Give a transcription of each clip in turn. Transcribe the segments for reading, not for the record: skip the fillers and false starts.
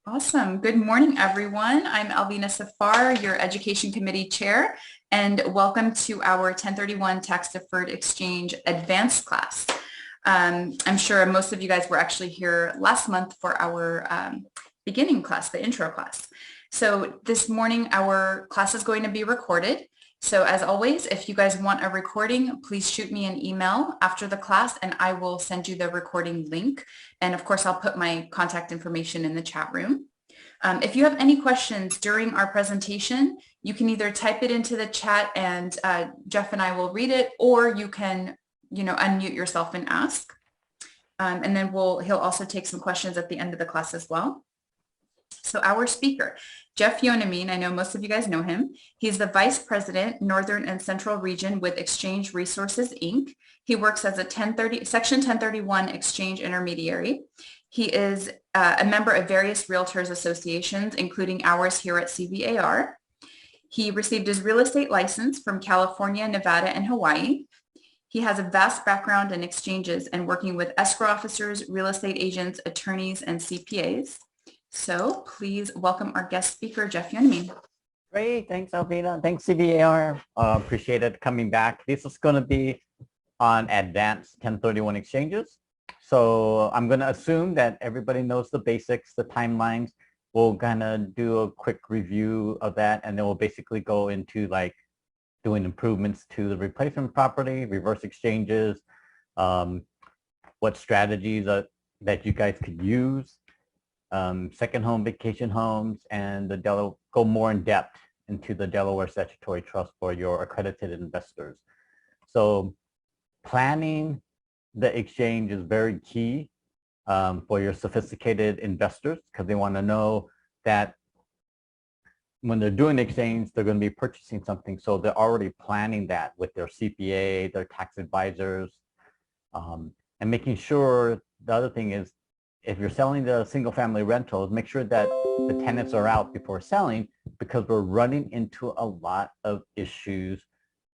Awesome. Good morning, everyone. I'm Alvina Safar, your Education Committee Chair, and welcome to our 1031 Tax Deferred Exchange Advanced class. I'm sure most of you guys were actually here last month for our beginning class, the intro class. So this morning, our class is going to be recorded. So as always, if you guys want a recording, please shoot me an email after the class and I will send you the recording link. And of course, I'll put my contact information in the chat room. If you have any questions during our presentation, you can either type it into the chat and Jeff and I will read it, or you can, unmute yourself and ask. And then he'll also take some questions at the end of the class as well. So our speaker, Jeff Yonamin, I know most of you guys know him. He's the Vice President, Northern and Central Region with Exchange Resources, Inc. He works as a Section 1031 exchange intermediary. He is a member of various realtors associations, including ours here at CVAR. He received his real estate license from California, Nevada, and Hawaii. He has a vast background in exchanges and working with escrow officers, real estate agents, attorneys, and CPAs. So please welcome our guest speaker, Jeff Yonamin. Great, thanks Alvina. Thanks CVAR. Appreciate it coming back. This is going to be on advanced 1031 exchanges. So I'm going to assume that everybody knows the basics, the timelines. We'll kind of do a quick review of that, and then we'll basically go into like doing improvements to the replacement property, reverse exchanges, what strategies that you guys could use, second home, vacation homes, and go more in depth into the Delaware Statutory Trust for your accredited investors. So planning the exchange is very key for your sophisticated investors, because they want to know that when they're doing the exchange, they're going to be purchasing something. So they're already planning that with their CPA, their tax advisors, and making sure. The other thing is, if you're selling the single family rentals, make sure that the tenants are out before selling, because we're running into a lot of issues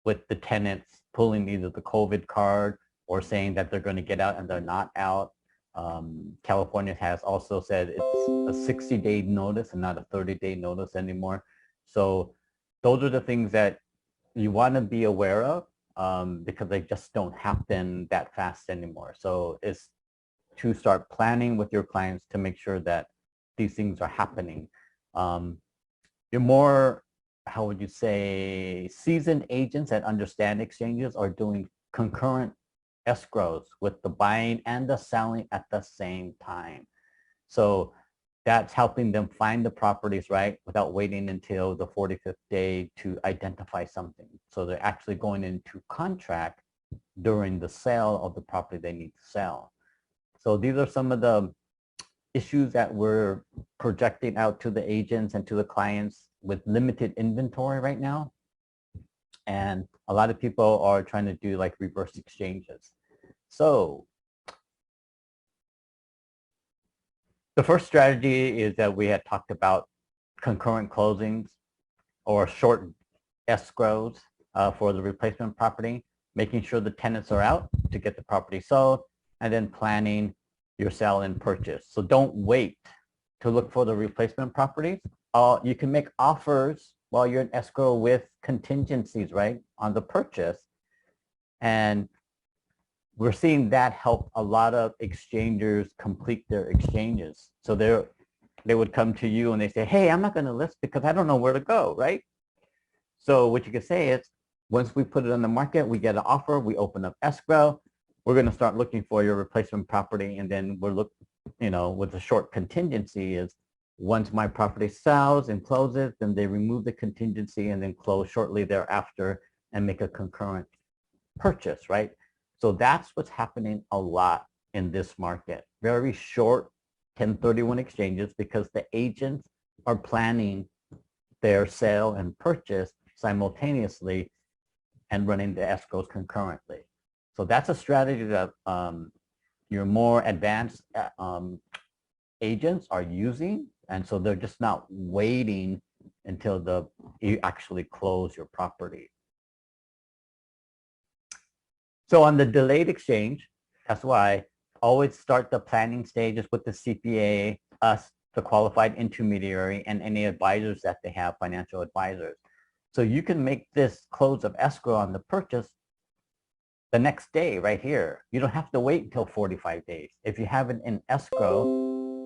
with the tenants pulling either the COVID card or saying that they're going to get out and they're not out. California has also said it's a 60-day notice and not a 30-day notice anymore. So those are the things that you want to be aware of, because they just don't happen that fast anymore. So it's to start planning with your clients to make sure that these things are happening. You're more, how would you say, seasoned agents that understand exchanges are doing concurrent escrows with the buying and the selling at the same time. So that's helping them find the properties, right, without waiting until the 45th day to identify something. So they're actually going into contract during the sale of the property they need to sell. So these are some of the issues that we're projecting out to the agents and to the clients with limited inventory right now. And a lot of people are trying to do like reverse exchanges. So the first strategy is that we had talked about concurrent closings or short escrows for the replacement property, making sure the tenants are out to get the property sold, and then planning your sale and purchase. So don't wait to look for the replacement properties. You can make offers while you're in escrow with contingencies, right, on the purchase. And we're seeing that help a lot of exchangers complete their exchanges. So they would come to you and they say, hey, I'm not going to list because I don't know where to go, right? So what you can say is, once we put it on the market, we get an offer, we open up escrow, we're going to start looking for your replacement property. And then we're with a short contingency is, once my property sells and closes, then they remove the contingency and then close shortly thereafter and make a concurrent purchase, right? So that's what's happening a lot in this market. Very short 1031 exchanges, because the agents are planning their sale and purchase simultaneously and running the escrows concurrently. So that's a strategy that your more advanced agents are using. And so they're just not waiting until you actually close your property. So on the delayed exchange, that's why always start the planning stages with the CPA, us the qualified intermediary, and any advisors that they have, financial advisors. So you can make this close of escrow on the purchase the next day right here. You don't have to wait until 45 days. If you have it in escrow,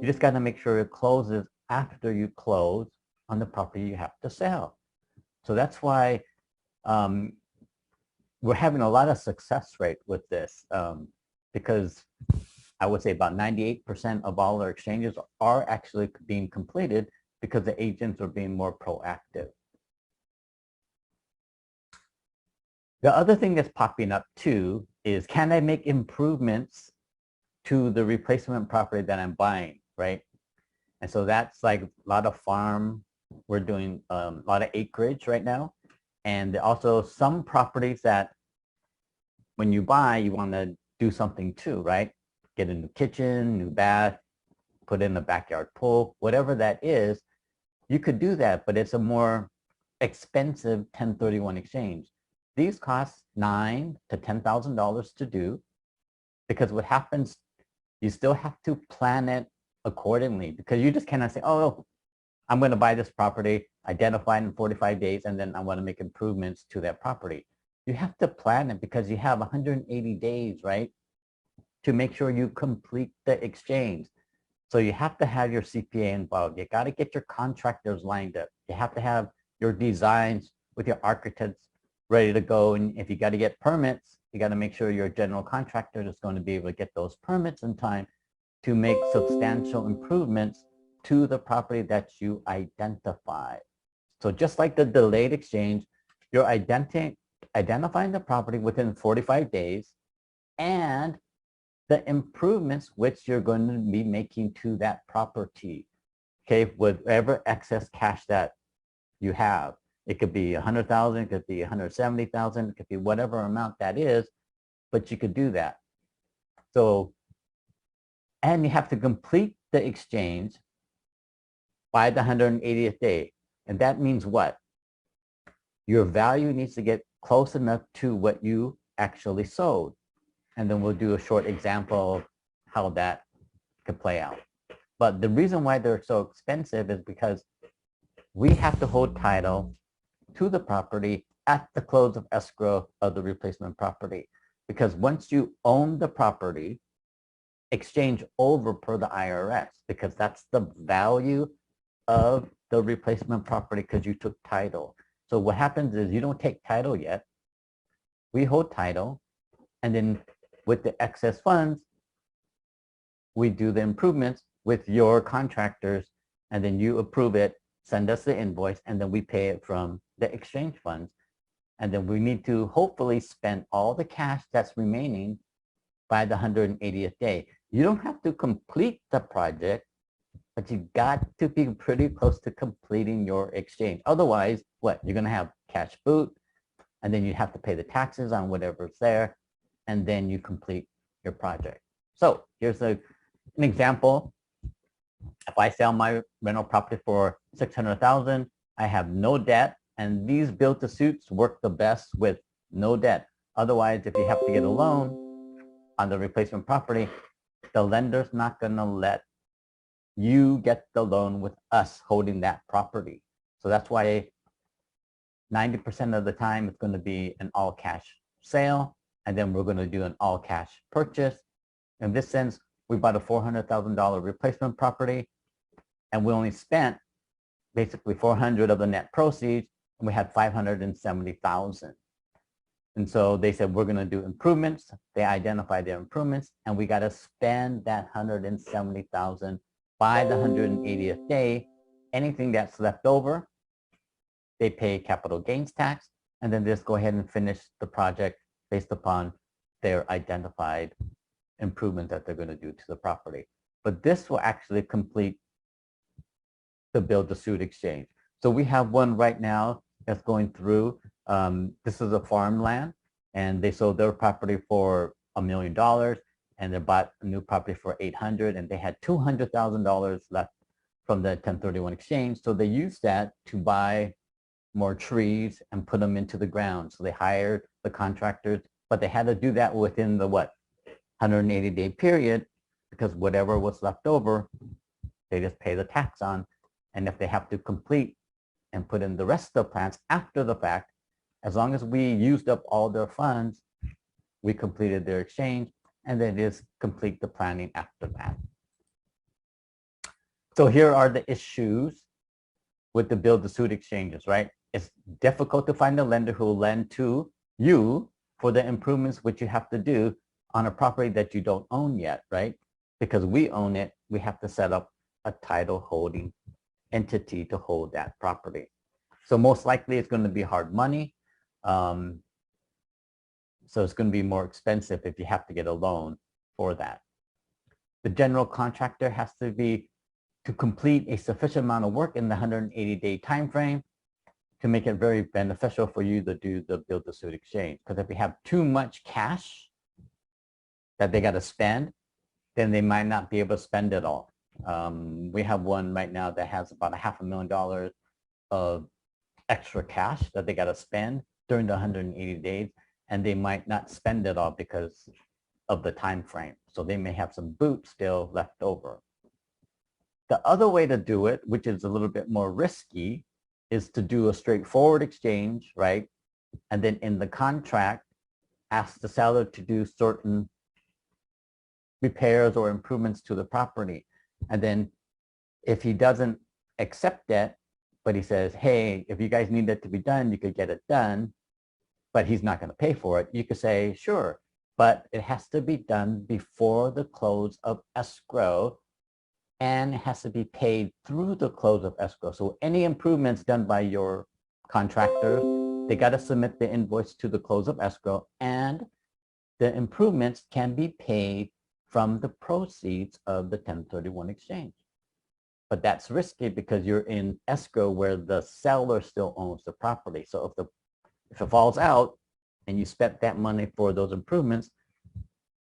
you just got to make sure it closes after you close on the property you have to sell. So that's why we're having a lot of success rate with this because I would say about 98% of all our exchanges are actually being completed because the agents are being more proactive. The other thing that's popping up too is, can I make improvements to the replacement property that I'm buying, right? And so that's like a lot of farm. We're doing a lot of acreage right now. And also some properties that when you buy, you want to do something too, right? Get a new kitchen, new bath, put in a backyard pool, whatever that is, you could do that, but it's a more expensive 1031 exchange. These cost $9,000 to $10,000 to do, because what happens, you still have to plan it accordingly, because you just cannot say, oh, I'm going to buy this property, identify it in 45 days, and then I want to make improvements to that property. You have to plan it because you have 180 days, right, to make sure you complete the exchange. So you have to have your CPA involved. You got to get your contractors lined up. You have to have your designs with your architects ready to go. And if you got to get permits, you got to make sure your general contractor is going to be able to get those permits in time to make substantial improvements to the property that you identify. So just like the delayed exchange, you're identifying the property within 45 days and the improvements which you're going to be making to that property. Okay, whatever excess cash that you have. It could be 100,000, it could be 170,000, it could be whatever amount that is, but you could do that. So, and you have to complete the exchange by the 180th day. And that means what? Your value needs to get close enough to what you actually sold. And then we'll do a short example of how that could play out. But the reason why they're so expensive is because we have to hold title to the property at the close of escrow of the replacement property. Because once you own the property, exchange over per the IRS, because that's the value of the replacement property because you took title. So what happens is you don't take title yet. We hold title, and then with the excess funds, we do the improvements with your contractors, and then you approve it, send us the invoice, and then we pay it from the exchange funds. And then we need to hopefully spend all the cash that's remaining by the 180th day. You don't have to complete the project, but you got to be pretty close to completing your exchange. Otherwise, what? You're going to have cash boot, and then you have to pay the taxes on whatever's there, and then you complete your project. So here's an example. If I sell my rental property for $600,000, I have no debt, and these build-to-suits work the best with no debt. Otherwise, if you have to get a loan on the replacement property, the lender's not going to let you get the loan with us holding that property. So that's why 90% of the time it's going to be an all-cash sale, and then we're going to do an all-cash purchase. In this sense, we bought a $400,000 replacement property, and we only spent basically $400,000 of the net proceeds, and we had $570,000. And so they said, we're going to do improvements. They identified their improvements, and we got to spend that $170,000 by the 180th day. Anything that's left over, they pay capital gains tax, and then just go ahead and finish the project based upon their identified improvement that they're going to do to the property. But this will actually complete the build-to-suit exchange. So we have one right now that's going through. This is a farmland, and they sold their property for $1 million, and they bought a new property for $800,000, and they had $200,000 left from the 1031 exchange. So they used that to buy more trees and put them into the ground. So they hired the contractors, but they had to do that within the 180-day period, because whatever was left over, they just pay the tax on. And if they have to complete and put in the rest of the plans after the fact, as long as we used up all their funds, we completed their exchange, and then just complete the planning after that. So here are the issues with the build-to-suit exchanges, right? It's difficult to find a lender who will lend to you for the improvements which you have to do on a property that you don't own yet, right? Because we own it, we have to set up a title holding entity to hold that property. So most likely it's going to be hard money. So it's going to be more expensive if you have to get a loan for that. The general contractor has to complete a sufficient amount of work in the 180-day time frame to make it very beneficial for you to do the build-to-suit exchange. Because if you have too much cash that they got to spend, then they might not be able to spend it all. We have one right now that has about $500,000 of extra cash that they got to spend during the 180 days, and they might not spend it all because of the time frame. So they may have some boots still left over. The other way to do it, which is a little bit more risky, is to do a straightforward exchange, right? And then in the contract, ask the seller to do certain repairs or improvements to the property. And then if he doesn't accept that, but he says, hey, if you guys need that to be done, you could get it done, but he's not going to pay for it, you could say, sure, but it has to be done before the close of escrow, and it has to be paid through the close of escrow. So any improvements done by your contractor, they got to submit the invoice to the close of escrow, and the improvements can be paid from the proceeds of the 1031 exchange. But that's risky because you're in escrow where the seller still owns the property. So if it falls out and you spent that money for those improvements,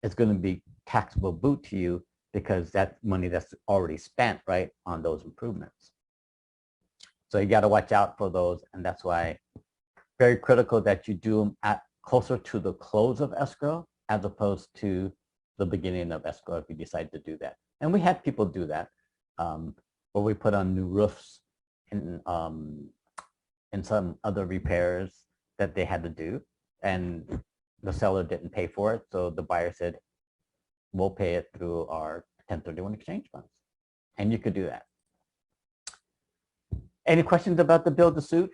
it's going to be taxable boot to you because that's money that's already spent, right, on those improvements. So you got to watch out for those, and that's why very critical that you do them at closer to the close of escrow as opposed to the beginning of escrow if you decide to do that. And we had people do that, where we put on new roofs and some other repairs that they had to do, and the seller didn't pay for it, so the buyer said, we'll pay it through our 1031 exchange funds. And you could do that. Any questions about the build-to-suit?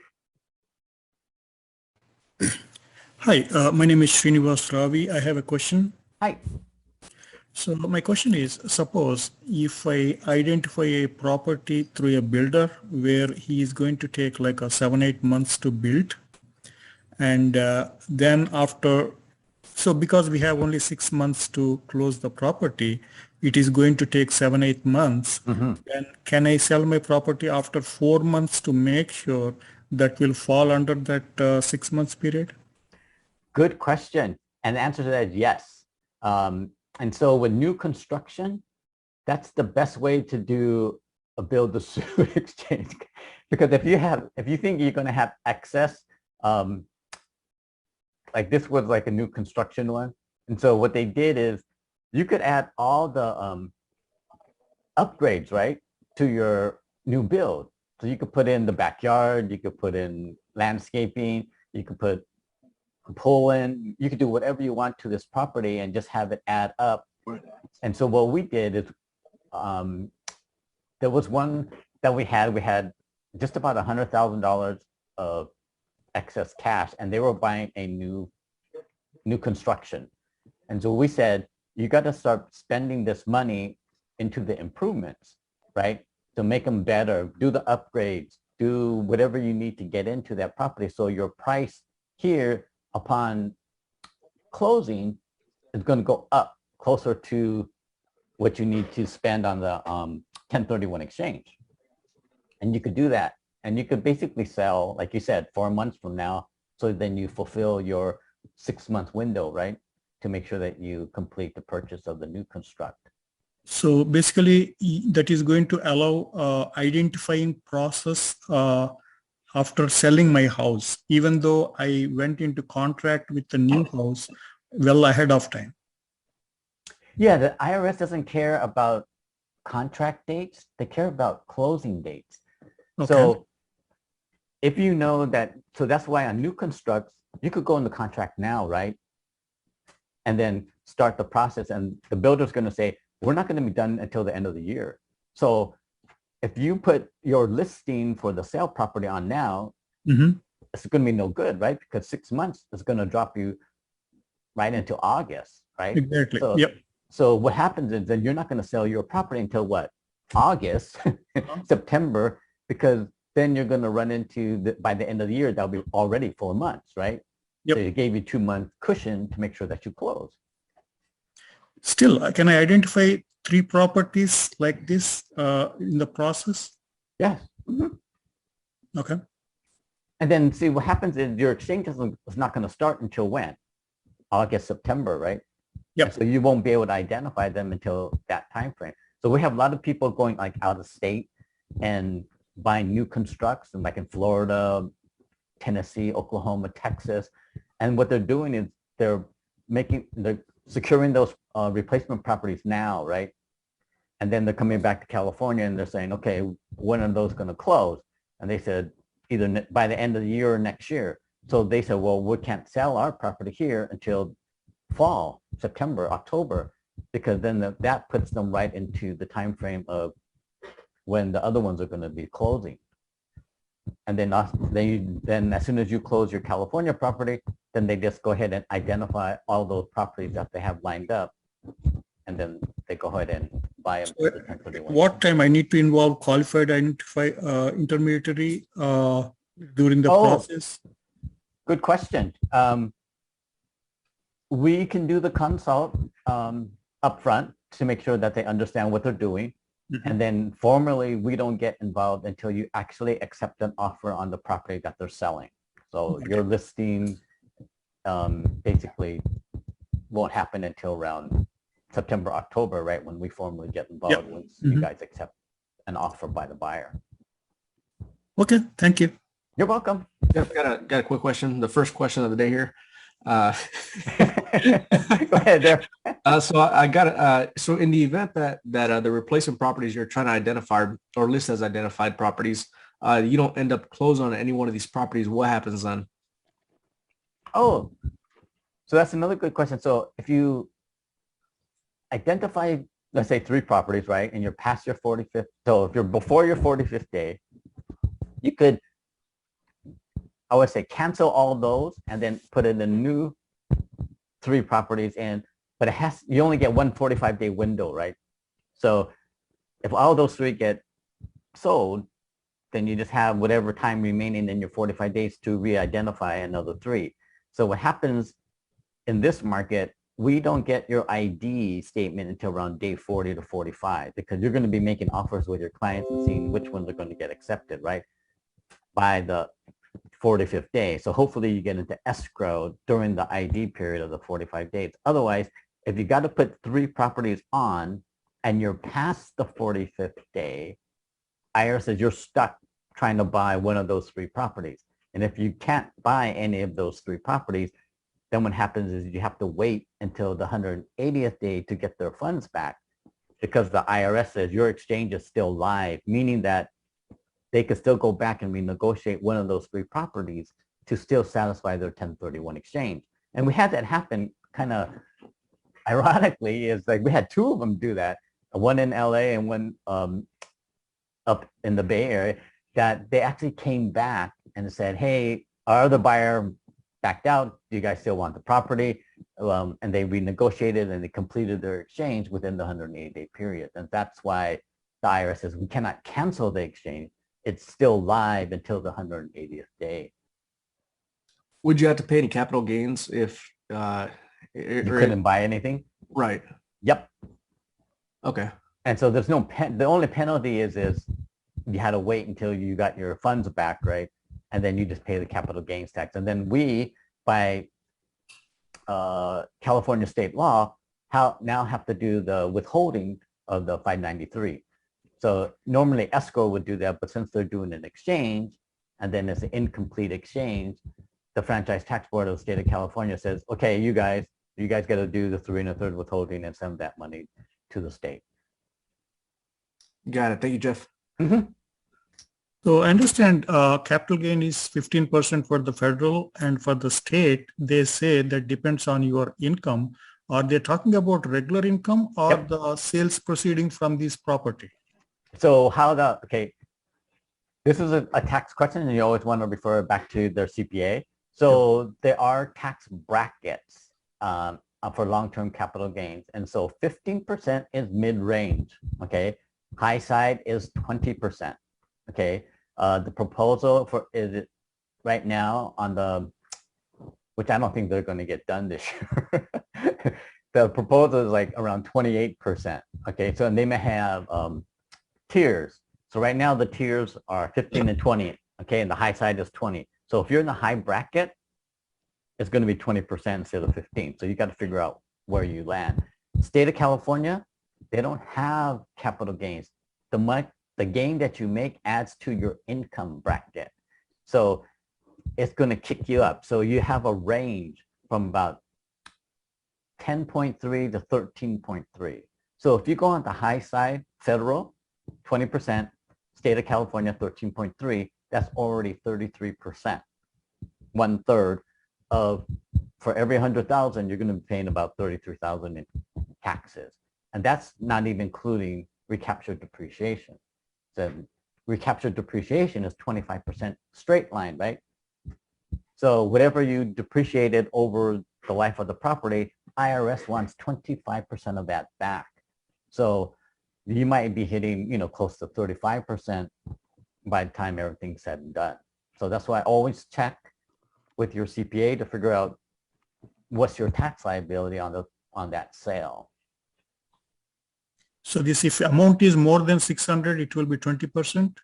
Hi, my name is Srinivas Ravi. I have a question. Hi. So my question is, suppose if I identify a property through a builder where he is going to take like a 7-8 months to build, and then after, so because we have only 6 months to close the property, it is going to take 7-8 months. Mm-hmm. And can I sell my property after 4 months to make sure that will fall under that 6 months period? Good question. And the answer to that is yes. And so with new construction, that's the best way to do a build-to-suit exchange. Because if you think you're going to have excess, like this was like a new construction one. And so what they did is you could add all the upgrades, right, to your new build. So you could put in the backyard, you could put in landscaping, you could put a pool in, you could do whatever you want to this property and just have it add up. And so what we did is there was one that we had just about $100,000 of excess cash, and they were buying a new construction. And so we said, you got to start spending this money into the improvements, right? To make them better, do the upgrades, do whatever you need to get into that property. So your price here upon closing is going to go up closer to what you need to spend on the 1031 exchange. And you could do that. And you could basically sell, like you said, 4 months from now. So then you fulfill your 6-month window, right? To make sure that you complete the purchase of the new construct. So basically that is going to allow identifying process after selling my house, even though I went into contract with the new house well ahead of time. Yeah, the IRS doesn't care about contract dates. They care about closing dates. Okay. So if you know that, so that's why on new constructs, you could go in the contract now, right? And then start the process, and the builder's going to say, we're not going to be done until the end of the year. So if you put your listing for the sale property on now, it's going to be no good, right? Because 6 months is going to drop you right into August, right? Exactly. So, Yep. so what happens is then you're not going to sell your property until what? August, September, because then you're going to run into, by the end of the year, that'll be already 4 months, right? Yep. So it gave you 2 month cushion to make sure that you close. Still, can I identify 3 properties like this in the process? Yes. Okay. And then see what happens is your exchange is not going to start until when? August, September, right? Yep. And so you won't be able to identify them until that time frame. So we have a lot of people going like out of state and buying new constructs, and like in Florida, Tennessee, Oklahoma, Texas. And what they're doing is they're securing those replacement properties now, right? And then they're coming back to California and they're saying, okay, when are those going to close? And they said either by the end of the year or next year. So they said, well, we can't sell our property here until fall, September, October, because then that puts them right into the time frame of when the other ones are going to be closing. And then as soon as you close your California property, then they just go ahead and identify all those properties that they have lined up, and then they go ahead and buy them. So what time I need to involve qualified intermediary during the process? Good question. We can do the consult upfront to make sure that they understand what they're doing. And then formally, we don't get involved until you actually accept an offer on the property that they're selling. So your listing basically won't happen until around September, October, right? When we formally get involved, once you guys accept an offer by the buyer. Okay, thank you. You're welcome. Got a quick question. The first question of the day here. Go ahead there. So I got so in the event that the replacement properties you're trying to identify or list as identified properties, you don't end up closing on any one of these properties, what happens then? Oh, so that's another good question. So if you identify, let's say 3 properties, right, and you're past your 45th, so if you're before your 45th day, you could, I would say, cancel all those and then put in the new 3 properties in, but you only get one 45-day window, right? So if all those 3 get sold, then you just have whatever time remaining in your 45 days to re-identify another 3. So what happens in this market, we don't get your ID statement until around day 40 to 45, because you're going to be making offers with your clients and seeing which ones are going to get accepted, right? By the 45th day. So hopefully you get into escrow during the ID period of the 45 days. Otherwise, if you got to put 3 properties on and you're past the 45th day, IRS says you're stuck trying to buy one of those 3 properties. And if you can't buy any of those 3 properties, then what happens is you have to wait until the 180th day to get their funds back, because the IRS says your exchange is still live, meaning that they could still go back and renegotiate one of those 3 properties to still satisfy their 1031 exchange. And we had that happen kind of ironically, is like we had 2 of them do that, one in LA and one up in the Bay Area, that they actually came back and said, hey, our other buyer backed out. Do you guys still want the property? And they renegotiated and they completed their exchange within the 180-day period. And that's why the IRS says we cannot cancel the exchange. It's still live until the 180th day. Would you have to pay any capital gains if you couldn't buy anything? Right. Yep. Okay. And so there's no the only penalty is you had to wait until you got your funds back, right? And then you just pay the capital gains tax. And then we, by California state law, now have to do the withholding of the 593. So normally escrow would do that, but since they're doing an exchange and then it's an incomplete exchange, the Franchise Tax Board of the state of California says, okay, you guys got to do the 3 1/3 withholding and send that money to the state. Got it. Thank you, Jeff. Mhm. So I understand capital gain is 15% for the federal, and for the state, they say that depends on your income. Are they talking about regular income or Yep. the sales proceeding from this property? So okay, this is a tax question and you always want to refer back to their CPA. So there are tax brackets for long-term capital gains. And so 15% is mid-range, okay? High side is 20%, okay? The proposal is right now on which I don't think they're going to get done this year. The proposal is like around 28%, okay? So they may have tiers. So right now the tiers are 15 and 20, okay? And the high side is 20. So if you're in the high bracket, it's going to be 20% instead of 15. So you got to figure out where you land. State of California, they don't have capital gains. The gain that you make adds to your income bracket. So it's going to kick you up. So you have a range from about 10.3 to 13.3. So if you go on the high side, federal, 20%, state of California, 13.3, that's already 33%. 1/3 of, for every 100,000, you're going to be paying about 33,000 in taxes. And that's not even including recaptured depreciation. So recaptured depreciation is 25% straight line, right? So whatever you depreciated over the life of the property, IRS wants 25% of that back. So you might be hitting, close to 35% by the time everything's said and done. So that's why I always check with your CPA to figure out what's your tax liability on that sale. So this, if amount is more than 600, it will be 20%?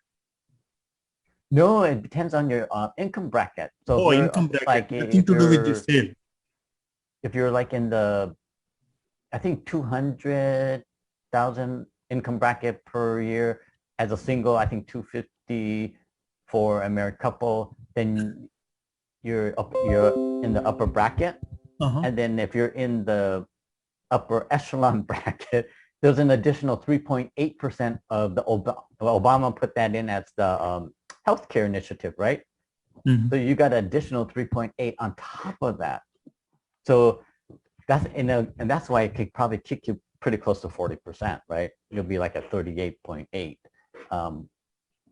No, it depends on your income bracket. So Oh, income bracket, like nothing to do with the sale. If you're like in the, I think 200,000 income bracket per year as a single, I think 250 for a married couple, then you're in the upper bracket. And then if you're in the upper echelon bracket, there's an additional 3.8% of the Obama put that in as the healthcare initiative, right? So you got an additional 3.8 on top of that. So that's and that's why it could probably kick you pretty close to 40%, right? You'll be like at 38.8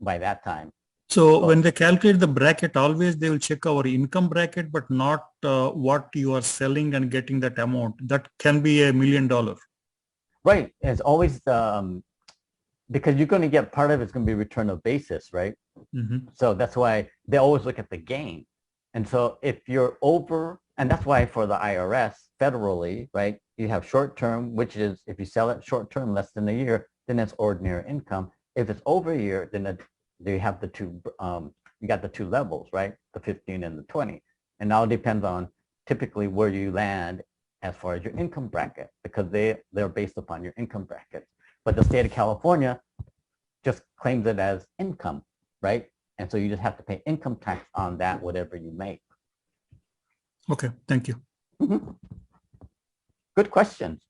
by that time. So when they calculate the bracket, always they will check our income bracket, but not what you are selling and getting that amount. That can be $1 million. Right. It's always because you're going to get part of it's going to be return of basis, right? So that's why they always look at the gain. And so if you're over, and that's why for the IRS federally, right, you have short term, which is if you sell it short term, less than a year, then it's ordinary income. If it's over a year, then you have the two, you got the two levels, right? The 15 and the 20. And now it depends on typically where you land as far as your income bracket, because they're based upon your income bracket. But the state of California just claims it as income, right? And so you just have to pay income tax on that, whatever you make. Okay, thank you. Good questions.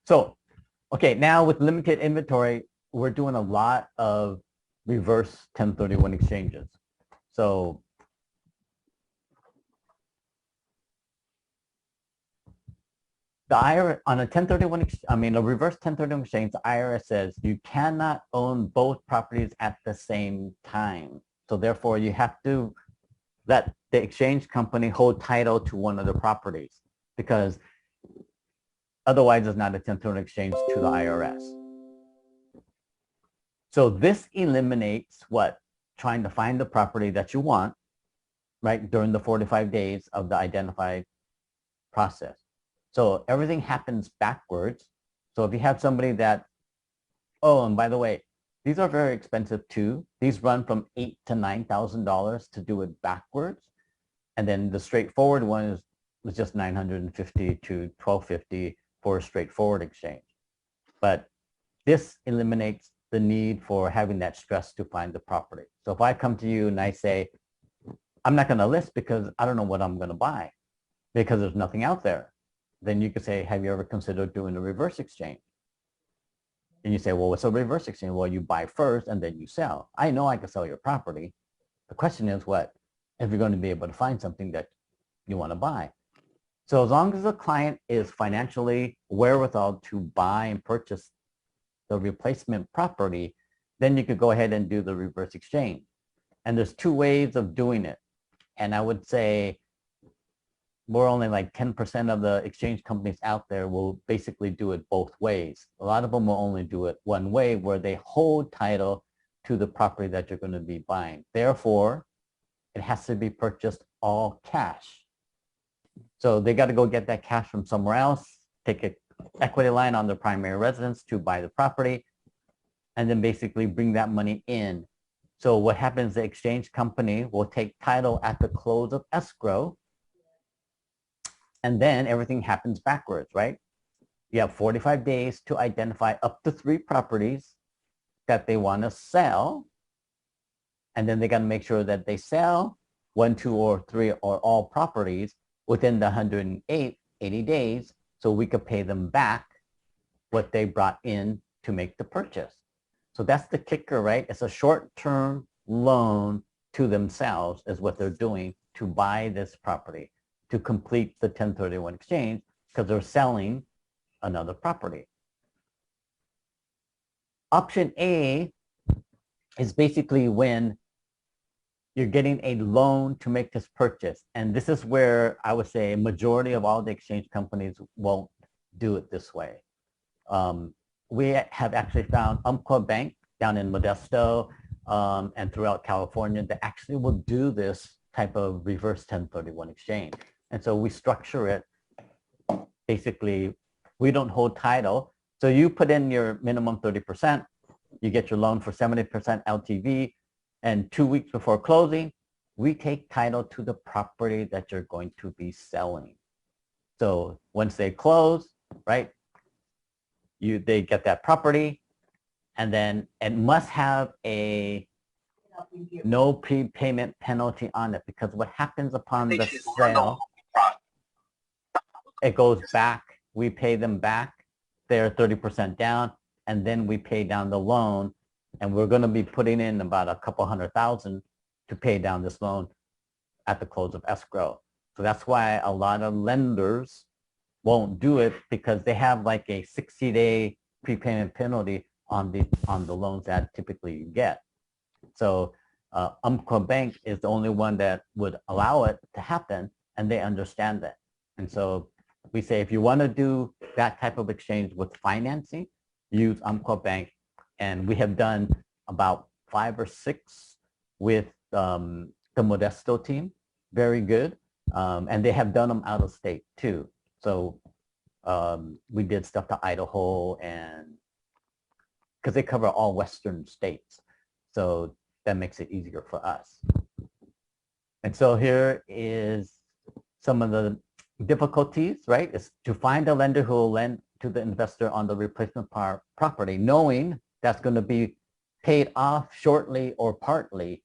So, okay, now with limited inventory, we're doing a lot of reverse 1031 exchanges. So the IRS on a 1031, a reverse 1031 exchange, the IRS says you cannot own both properties at the same time. So therefore, you have to let the exchange company hold title to one of the properties, because otherwise it's not a 1031 exchange to the IRS. So this eliminates what? Trying to find the property that you want, right, during the 45 days of the identified process. So everything happens backwards. So if you have somebody that, oh, and by the way, these are very expensive too. These run from $8,000 to $9,000 to do it backwards. And then the straightforward one was just $950 to $1,250 for a straightforward exchange. But this eliminates the need for having that stress to find the property. So if I come to you and I say, I'm not going to list because I don't know what I'm going to buy, because there's nothing out there. then you could say, have you ever considered doing a reverse exchange? And you say, well, what's a reverse exchange? Well, you buy first and then you sell. I know I can sell your property. The question is what? If you're going to be able to find something that you want to buy. So as long as the client is financially wherewithal to buy and purchase the replacement property, then you could go ahead and do the reverse exchange. And there's two ways of doing it. And I would say we're only like 10% of the exchange companies out there will basically do it both ways. A lot of them will only do it one way, where they hold title to the property that you're going to be buying. Therefore, it has to be purchased all cash. So they got to go get that cash from somewhere else, take an equity line on their primary residence to buy the property, and then basically bring that money in. So what happens, the exchange company will take title at the close of escrow, and then everything happens backwards, right? You have 45 days to identify up to 3 properties that they want to sell. And then they got to make sure that they sell 1, 2, or 3 or all properties within the 180 days, so we could pay them back what they brought in to make the purchase. So that's the kicker, right? It's a short-term loan to themselves is what they're doing to buy this property, to complete the 1031 exchange, because they're selling another property. Option A is basically when you're getting a loan to make this purchase. And this is where I would say a majority of all the exchange companies won't do it this way. We have actually found Umpqua Bank down in Modesto and throughout California that actually will do this type of reverse 1031 exchange. And so we structure it, basically, we don't hold title. So you put in your minimum 30%, you get your loan for 70% LTV, and 2 weeks before closing, we take title to the property that you're going to be selling. So once they close, right, they get that property, and then it must have a no prepayment penalty on it, because what happens upon the sale, it goes back, we pay them back, they're 30% down, and then we pay down the loan, and we're going to be putting in about a couple $100,000 to pay down this loan at the close of escrow. So that's why a lot of lenders won't do it, because they have like a 60-day prepayment penalty on the loans that typically you get. So Umpqua Bank is the only one that would allow it to happen, and they understand that. And so we say, if you want to do that type of exchange with financing, use Umpqua Bank. And we have done about 5 or 6 with the Modesto team. Very good. And they have done them out of state too. So we did stuff to Idaho, and because they cover all Western states. So that makes it easier for us. And so here is some of the difficulties, right? Is to find a lender who will lend to the investor on the replacement property, knowing that's going to be paid off shortly or partly.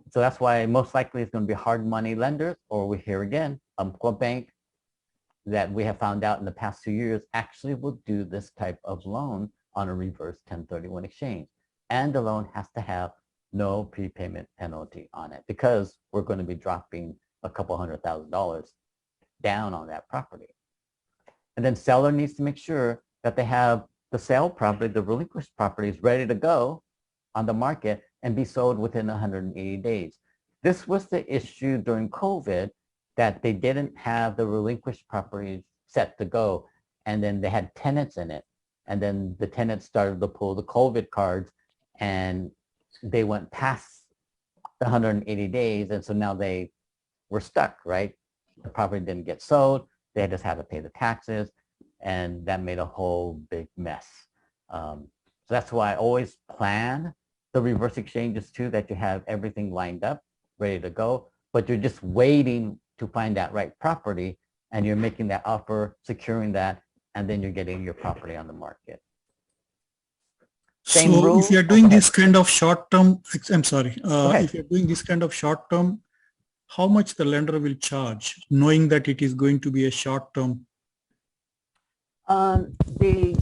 So that's why most likely it's going to be hard money lenders, or we hear again, Umpqua Bank, that we have found out in the past 2 years actually will do this type of loan on a reverse 1031 exchange. And the loan has to have no prepayment penalty on it, because we're going to be dropping a couple $100,000 down on that property. And then seller needs to make sure that they have the sale property, the relinquished property is ready to go on the market and be sold within 180 days. This was the issue during COVID, that they didn't have the relinquished properties set to go. And then they had tenants in it. And then the tenants started to pull the COVID cards, and they went past the 180 days. And so now they were stuck, right? The property didn't get sold. They just had to pay the taxes, and that made a whole big mess. So that's why I always plan the reverse exchanges too, that you have everything lined up, ready to go, but you're just waiting to find that right property, and you're making that offer, securing that, and then you're getting your property on the market. Same so rule. if you're doing this kind of short-term, I'm sorry, if you're doing this kind of short-term, how much the lender will charge, knowing that it is going to be a short-term They,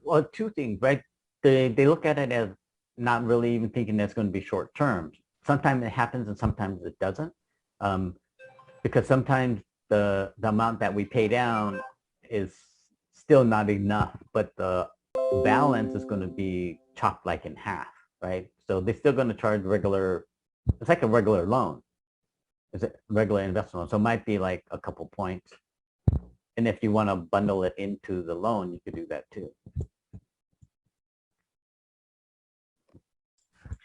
well, two things, right? They look at it as not really even thinking that's going to be short term. Sometimes it happens and sometimes it doesn't. Because sometimes the amount that we pay down is still not enough, but the balance is going to be chopped like in half, right? So they're still going to charge regular, it's like a regular loan. It's a regular investment loan. So it might be like a couple points. And if you want to bundle it into the loan, you could do that too.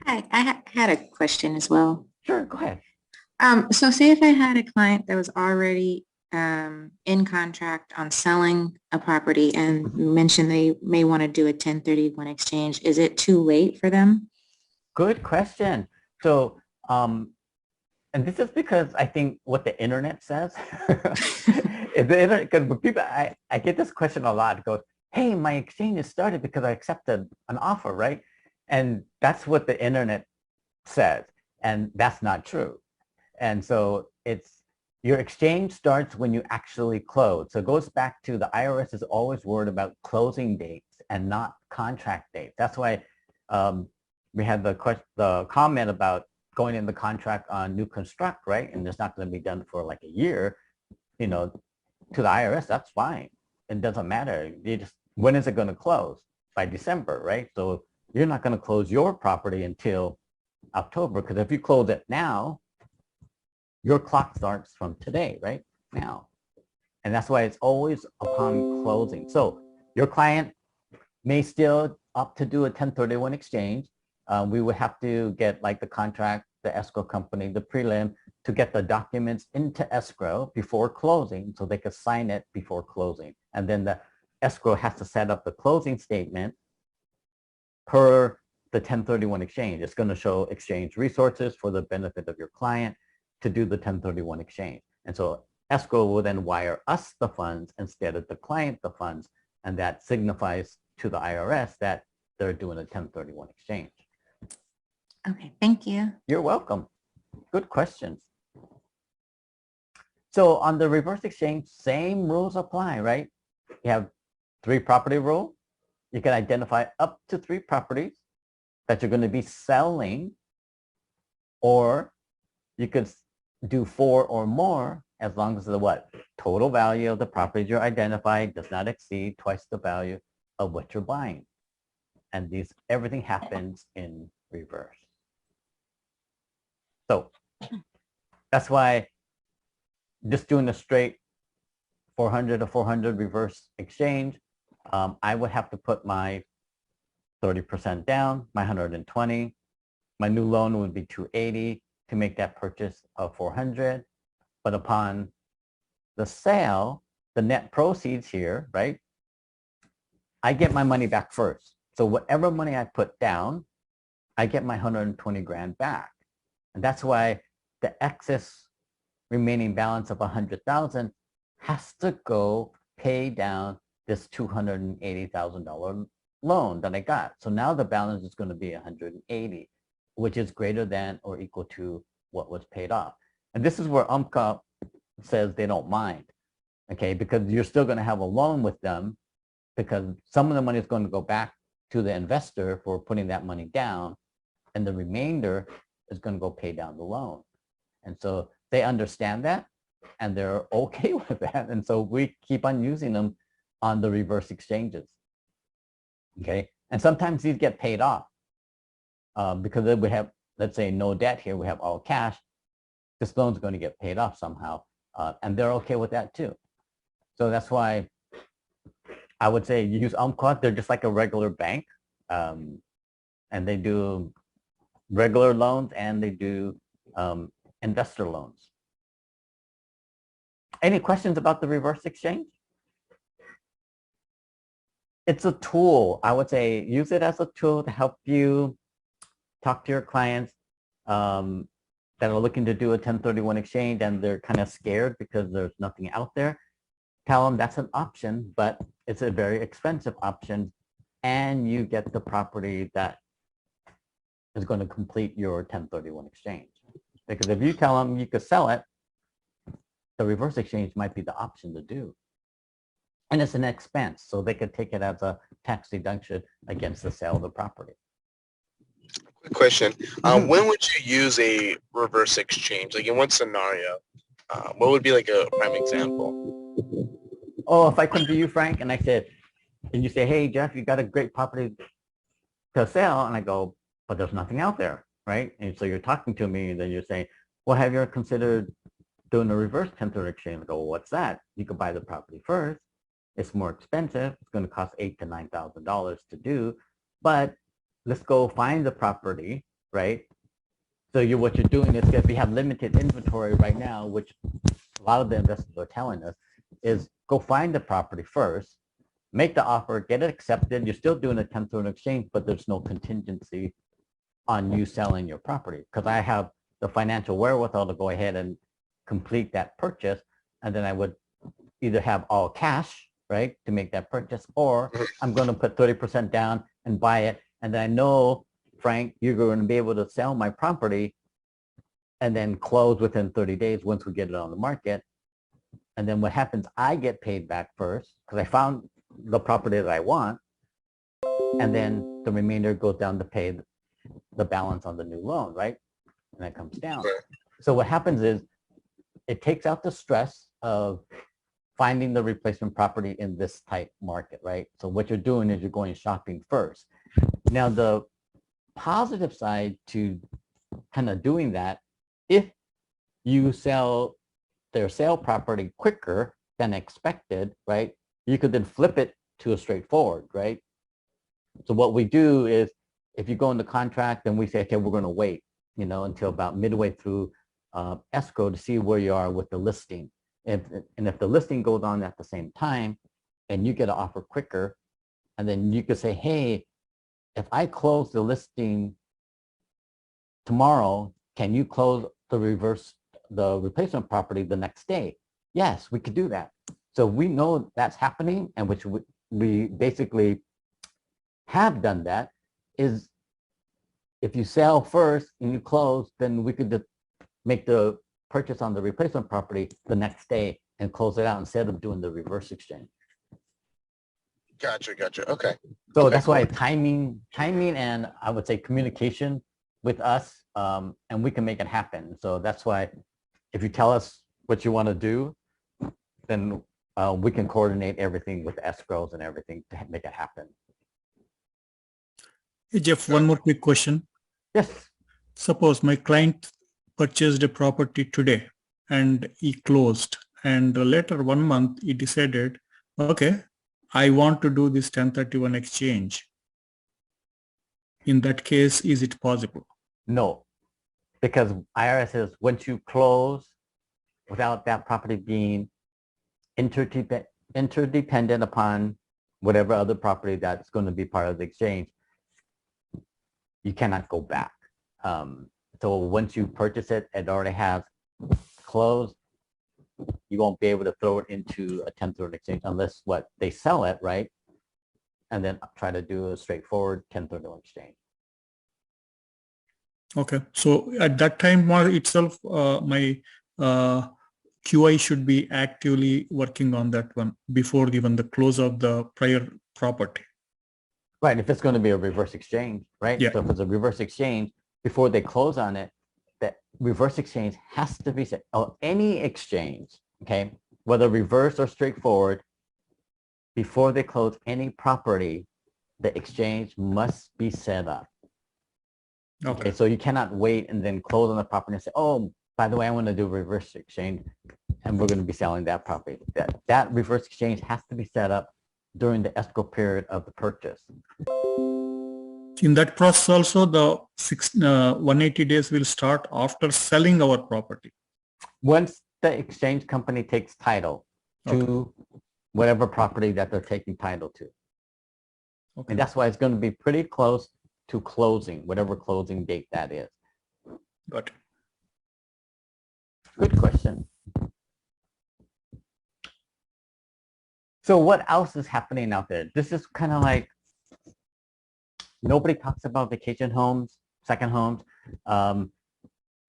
Hi, I had a question as well. Sure, go ahead. So say if I had a client that was already in contract on selling a property and you mentioned they may want to do a 1031 exchange, is it too late for them? Good question. So, and this is because I think what the internet says. Is the internet, because people, I get this question a lot. It goes, hey, my exchange is started because I accepted an offer, right? And that's what the internet says. And that's not true. And so it's, your exchange starts when you actually close. So it goes back to the IRS is always worried about closing dates and not contract dates. That's why we had the comment about going in the contract on new construct, right? And it's not going to be done for like a year, you know, to the IRS, that's fine. It doesn't matter. You just, when is it going to close? By December, right? So you're not going to close your property until October, because if you close it now, your clock starts from today, right? Now. And that's why it's always upon closing. So your client may still opt to do a 1031 exchange. We would have to get like the contract, the escrow company, the prelim to get the documents into escrow before closing so they could sign it before closing. And then the escrow has to set up the closing statement per the 1031 exchange. It's going to show exchange resources for the benefit of your client to do the 1031 exchange. And so escrow will then wire us the funds instead of the client the funds. And that signifies to the IRS that they're doing a 1031 exchange. Okay, thank you. You're welcome. Good questions. So on the reverse exchange, same rules apply, right? You have 3 property rule. You can identify up to 3 properties that you're going to be selling, or you could do 4 or more as long as the what? Total value of the properties you're identifying does not exceed twice the value of what you're buying. And these, everything happens in reverse. So that's why just doing a straight 400 to 400 reverse exchange, I would have to put my 30% down, my 120. My new loan would be 280 to make that purchase of 400. But upon the sale, the net proceeds here, right? I get my money back first. So whatever money I put down, I get my 120 grand back. And that's why the excess remaining balance of 100,000 has to go pay down this $280,000 loan that I got. So now the balance is going to be 180, which is greater than or equal to what was paid off. And this is where UMCA says they don't mind, okay, because you're still going to have a loan with them because some of the money is going to go back to the investor for putting that money down, and the remainder is going to go pay down the loan. And so they understand that and they're okay with that. And so we keep on using them on the reverse exchanges. Okay. And sometimes these get paid off because then we have, let's say, no debt here. We have all cash. This loan's going to get paid off somehow. And they're okay with that too. So that's why I would say use Umpqua. They're just like a regular bank. And they do regular loans and they do investor loans. Any questions about the reverse exchange? It's a tool. I would say use it as a tool to help you talk to your clients that are looking to do a 1031 exchange and they're kind of scared because there's nothing out there. Tell them that's an option, but it's a very expensive option and you get the property that is going to complete your 1031 exchange. Because if you tell them you could sell it, the reverse exchange might be the option to do. And it's an expense, so they could take it as a tax deduction against the sale of the property. Quick question. Mhm. When would you use a reverse exchange? Like in what scenario? What would be like a prime example? Oh, if I come to you, Frank, and I said, and you say, hey, Jeff, you got a great property to sell. And I go, but there's nothing out there, right? And so you're talking to me, and then you're saying, well, have you ever considered doing a reverse 1031 exchange? I go, well, what's that? You could buy the property first. It's more expensive. It's going to cost $8,000 to $9,000 to do, but let's go find the property, right? So what you're doing is, if you have limited inventory right now, which a lot of the investors are telling us, is go find the property first, make the offer, get it accepted. You're still doing a 1031 exchange, but there's no contingency on you selling your property, because I have the financial wherewithal to go ahead and complete that purchase, and then I would either have all cash, right, to make that purchase, or I'm going to put 30% down and buy it. And then I know, Frank, you're going to be able to sell my property and then close within 30 days once we get it on the market. And then what happens, I get paid back first because I found the property that I want. And then the remainder goes down to pay the balance on the new loan, right? And that comes down. So what happens is it takes out the stress of finding the replacement property in this type market, right? So what you're doing is you're going shopping first. Now, the positive side to kind of doing that, if you sell their sale property quicker than expected, right, you could then flip it to a straightforward, right? So what we do is, if you go into contract and we say, okay, we're going to wait, until about midway through escrow to see where you are with the listing. And if the listing goes on at the same time and you get an offer quicker, and then you could say, hey, if I close the listing tomorrow, can you close the replacement property the next day? Yes, we could do that. So we know that's happening, and which we basically have done that, is if you sell first and you close, then we could make the purchase on the replacement property the next day and close it out instead of doing the reverse exchange. Gotcha. Okay. So Okay, that's why cool. timing, and I would say communication with us, and we can make it happen. So that's why if you tell us what you want to do, then we can coordinate everything with escrows and everything to make it happen. Hey, Jeff, one more quick question. Yes. Suppose my client purchased a property today and he closed, and later 1 month he decided, okay, I want to do this 1031 exchange. In that case, is it possible? No, because IRS says once you close without that property being interdependent upon whatever other property that's going to be part of the exchange, you cannot go back. So once you purchase it, it already has closed. You won't be able to throw it into a 1031 exchange unless they sell it, right? And then try to do a straightforward 1031 exchange. Okay, so at that time itself, my QI should be actively working on that one before even the close of the prior property. Right, if it's going to be a reverse exchange, right? Yeah. So if it's a reverse exchange, before they close on it, that reverse exchange has to be set. Oh, any exchange, okay, whether reverse or straightforward, before they close any property, the exchange must be set up. Okay, so you cannot wait and then close on the property and say, oh, by the way, I want to do a reverse exchange and we're going to be selling that property. That reverse exchange has to be set up during the escrow period of the purchase. In that process also, the 180 days will start after selling our property. Once the exchange company takes title to whatever property that they're taking title to. Okay. And that's why it's going to be pretty close to closing, whatever closing date that is. Got it. Good question. So what else is happening out there? This is kind of like, nobody talks about vacation homes, second homes. And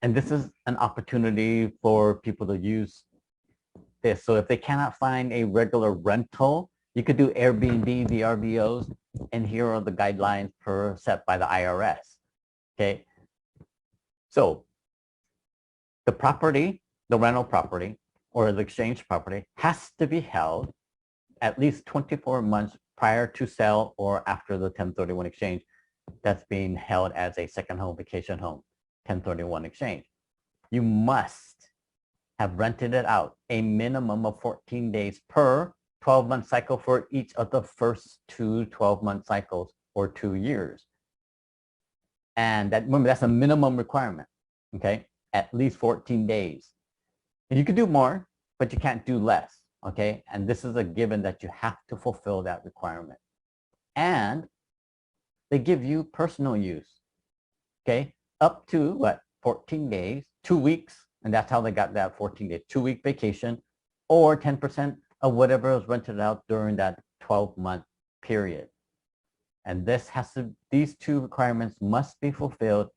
this is an opportunity for people to use this. So if they cannot find a regular rental, you could do Airbnb, VRBOs, and here are the guidelines set by the IRS. Okay. So the property, the rental property or the exchange property has to be held at least 24 months prior to sale or after the 1031 exchange that's being held as a second home, vacation home, 1031 exchange. You must have rented it out a minimum of 14 days per 12-month cycle for each of the first two 12-month cycles or 2 years. And that, remember, that's a minimum requirement, okay? At least 14 days. And you can do more, but you can't do less, okay? And this is a given that you have to fulfill that requirement. And they give you personal use, okay? Up to what, 14 days, 2 weeks, and that's how they got that 14-day, 2-week vacation, or 10% of whatever was rented out during that 12-month period. And this has to, these two requirements must be fulfilled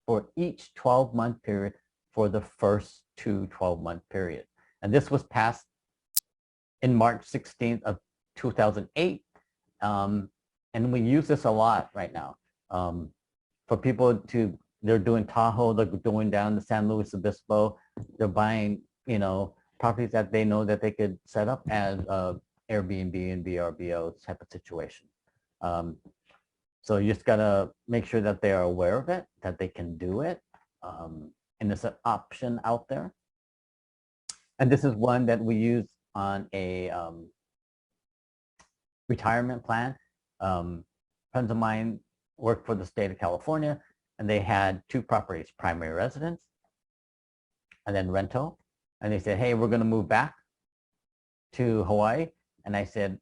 for each 12-month period for the first two 12-month periods. And this was passed in March 16th of 2008. And we use this a lot right now. For people to, they're doing Tahoe, they're going down to San Luis Obispo, they're buying, you know, properties that they know that they could set up as Airbnb and VRBO type of situation. So you just gotta make sure that they are aware of it, that they can do it, and it's an option out there. And this is one that we use on a retirement plan. Friends of mine worked for the state of California, and they had 2 properties, primary residence and then rental. And they said, hey, we're going to move back to Hawaii. And I said,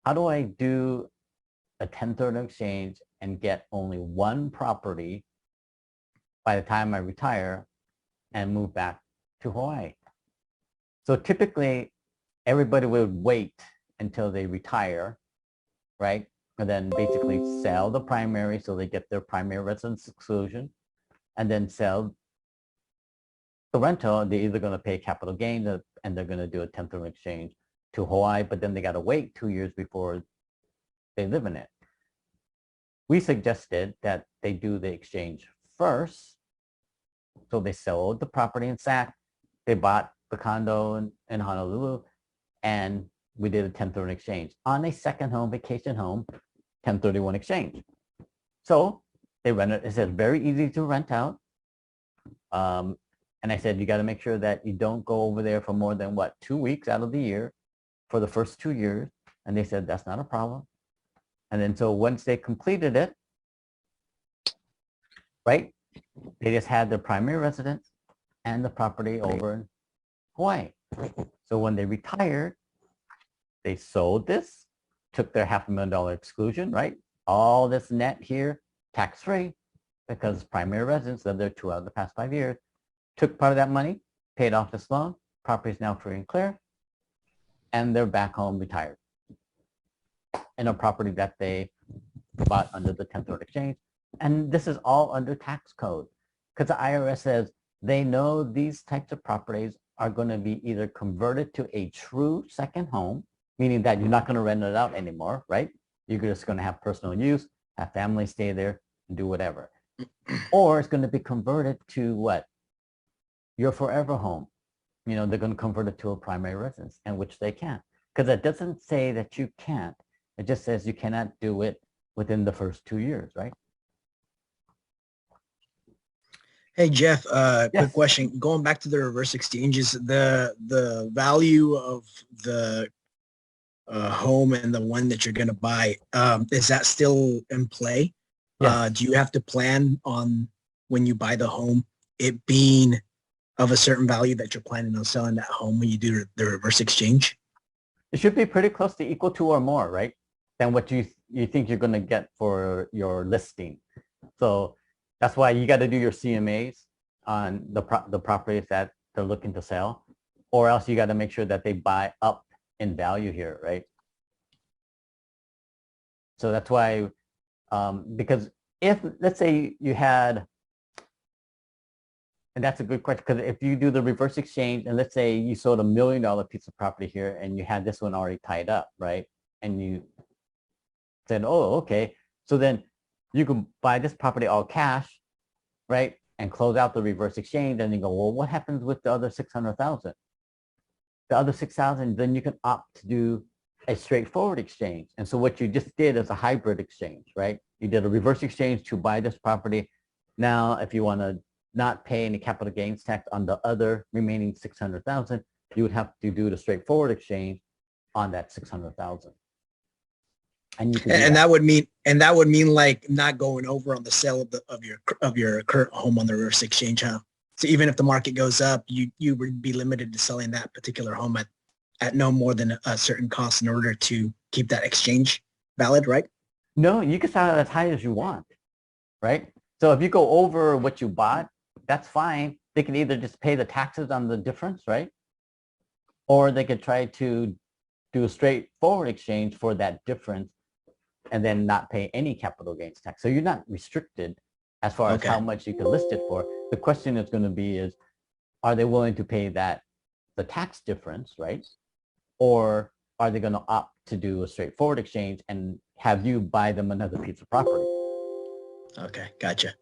how do I do a 1031 exchange and get only 1 property by the time I retire and move back to Hawaii? So typically, everybody would wait until they retire, right? And then basically sell the primary so they get their primary residence exclusion, and then sell the rental. They're either going to pay capital gain and they're going to do a 1031 exchange to Hawaii, but then they got to wait 2 years before they live in it. We suggested that they do the exchange first. So they sold the property in SAC, they bought the condo in Honolulu, and we did a 1031 exchange on a second home, vacation home, 1031 exchange. So they rented, it says very easy to rent out. And I said, you got to make sure that you don't go over there for more than what, 2 weeks out of the year for the first 2 years. And they said, that's not a problem. And then so once they completed it, right, they just had their primary residence and the property over in Hawaii. So when they retired, they sold this, took their $500,000 exclusion, right? All this net here, tax-free, because primary residents lived there 2 out of the past 5 years, took part of that money, paid off this loan, property is now free and clear, and they're back home retired in a property that they bought under the 1031 exchange. And this is all under tax code, because the IRS says they know these types of properties are going to be either converted to a true second home, meaning that you're not going to rent it out anymore, right? You're just going to have personal use, have family stay there, and do whatever. Or it's going to be converted to what? Your forever home. You know, they're going to convert it to a primary residence, and which they can't. Because it doesn't say that you can't. It just says you cannot do it within the first 2 years, right? Hey, Jeff, Yes. quick question. Going back to the reverse exchanges, the value of the home and the one that you're going to buy, is that still in play? Yes. Do you have to plan on when you buy the home, it being of a certain value that you're planning on selling that home when you do the reverse exchange? It should be pretty close to equal to or more, right? Than what you think you're going to get for your listing. So that's why you got to do your CMAs on the properties that they're looking to sell, or else you got to make sure that they buy up in value here, right? So that's why, because if, let's say you had And that's a good question, because if you do the reverse exchange, and let's say you sold $1 million piece of property here and you had this one already tied up, right? And you said, oh, okay. So then you can buy this property all cash, right? And close out the reverse exchange. And you go, well, what happens with the other 600,000? The other 6,000, then you can opt to do a straightforward exchange. And so what you just did is a hybrid exchange, right? You did a reverse exchange to buy this property. Now, if you want to not pay any capital gains tax on the other remaining 600,000, you would have to do the straightforward exchange on that 600,000. And you can do And that would mean like not going over on the sale of your current home on the reverse exchange, huh? So even if the market goes up, you would be limited to selling that particular home at no more than a certain cost in order to keep that exchange valid, right? No, you can sell it as high as you want, right? So if you go over what you bought, that's fine. They can either just pay the taxes on the difference, right? Or they could try to do a straightforward exchange for that difference and then not pay any capital gains tax. So you're not restricted as far as how much you could list it for. The question is going to be is, are they willing to pay the tax difference, right? Or are they going to opt to do a straightforward exchange and have you buy them another piece of property? Okay, gotcha.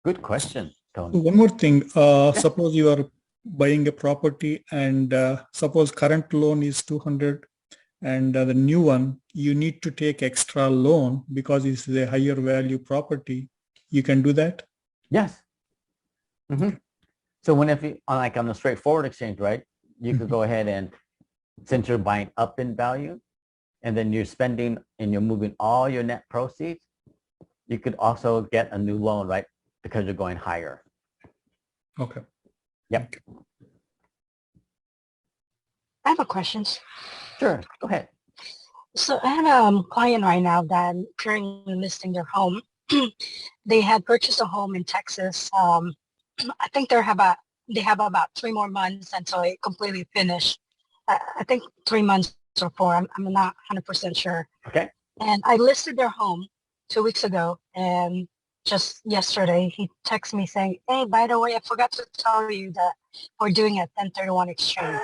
Good question, Tony. One more thing. Suppose you are buying a property and suppose current loan is 200 and the new one, you need to take extra loan because it's a higher value property. You can do that? Yes. So when if you, like on a straightforward exchange, right, you could go ahead and since you're buying up in value and then you're spending and you're moving all your net proceeds, you could also get a new loan, right? Because you're going higher. Okay. Yep. I have a question. Sure. Go ahead. So I have a client right now that currently listing their home. They had purchased a home in Texas. I think they have about 3 more months until it completely finished. I think 3 months or 4. I'm not 100% sure. Okay. And I listed their home 2 weeks ago, and just yesterday he texted me saying, "Hey, by the way, I forgot to tell you that we're doing a 1031 exchange."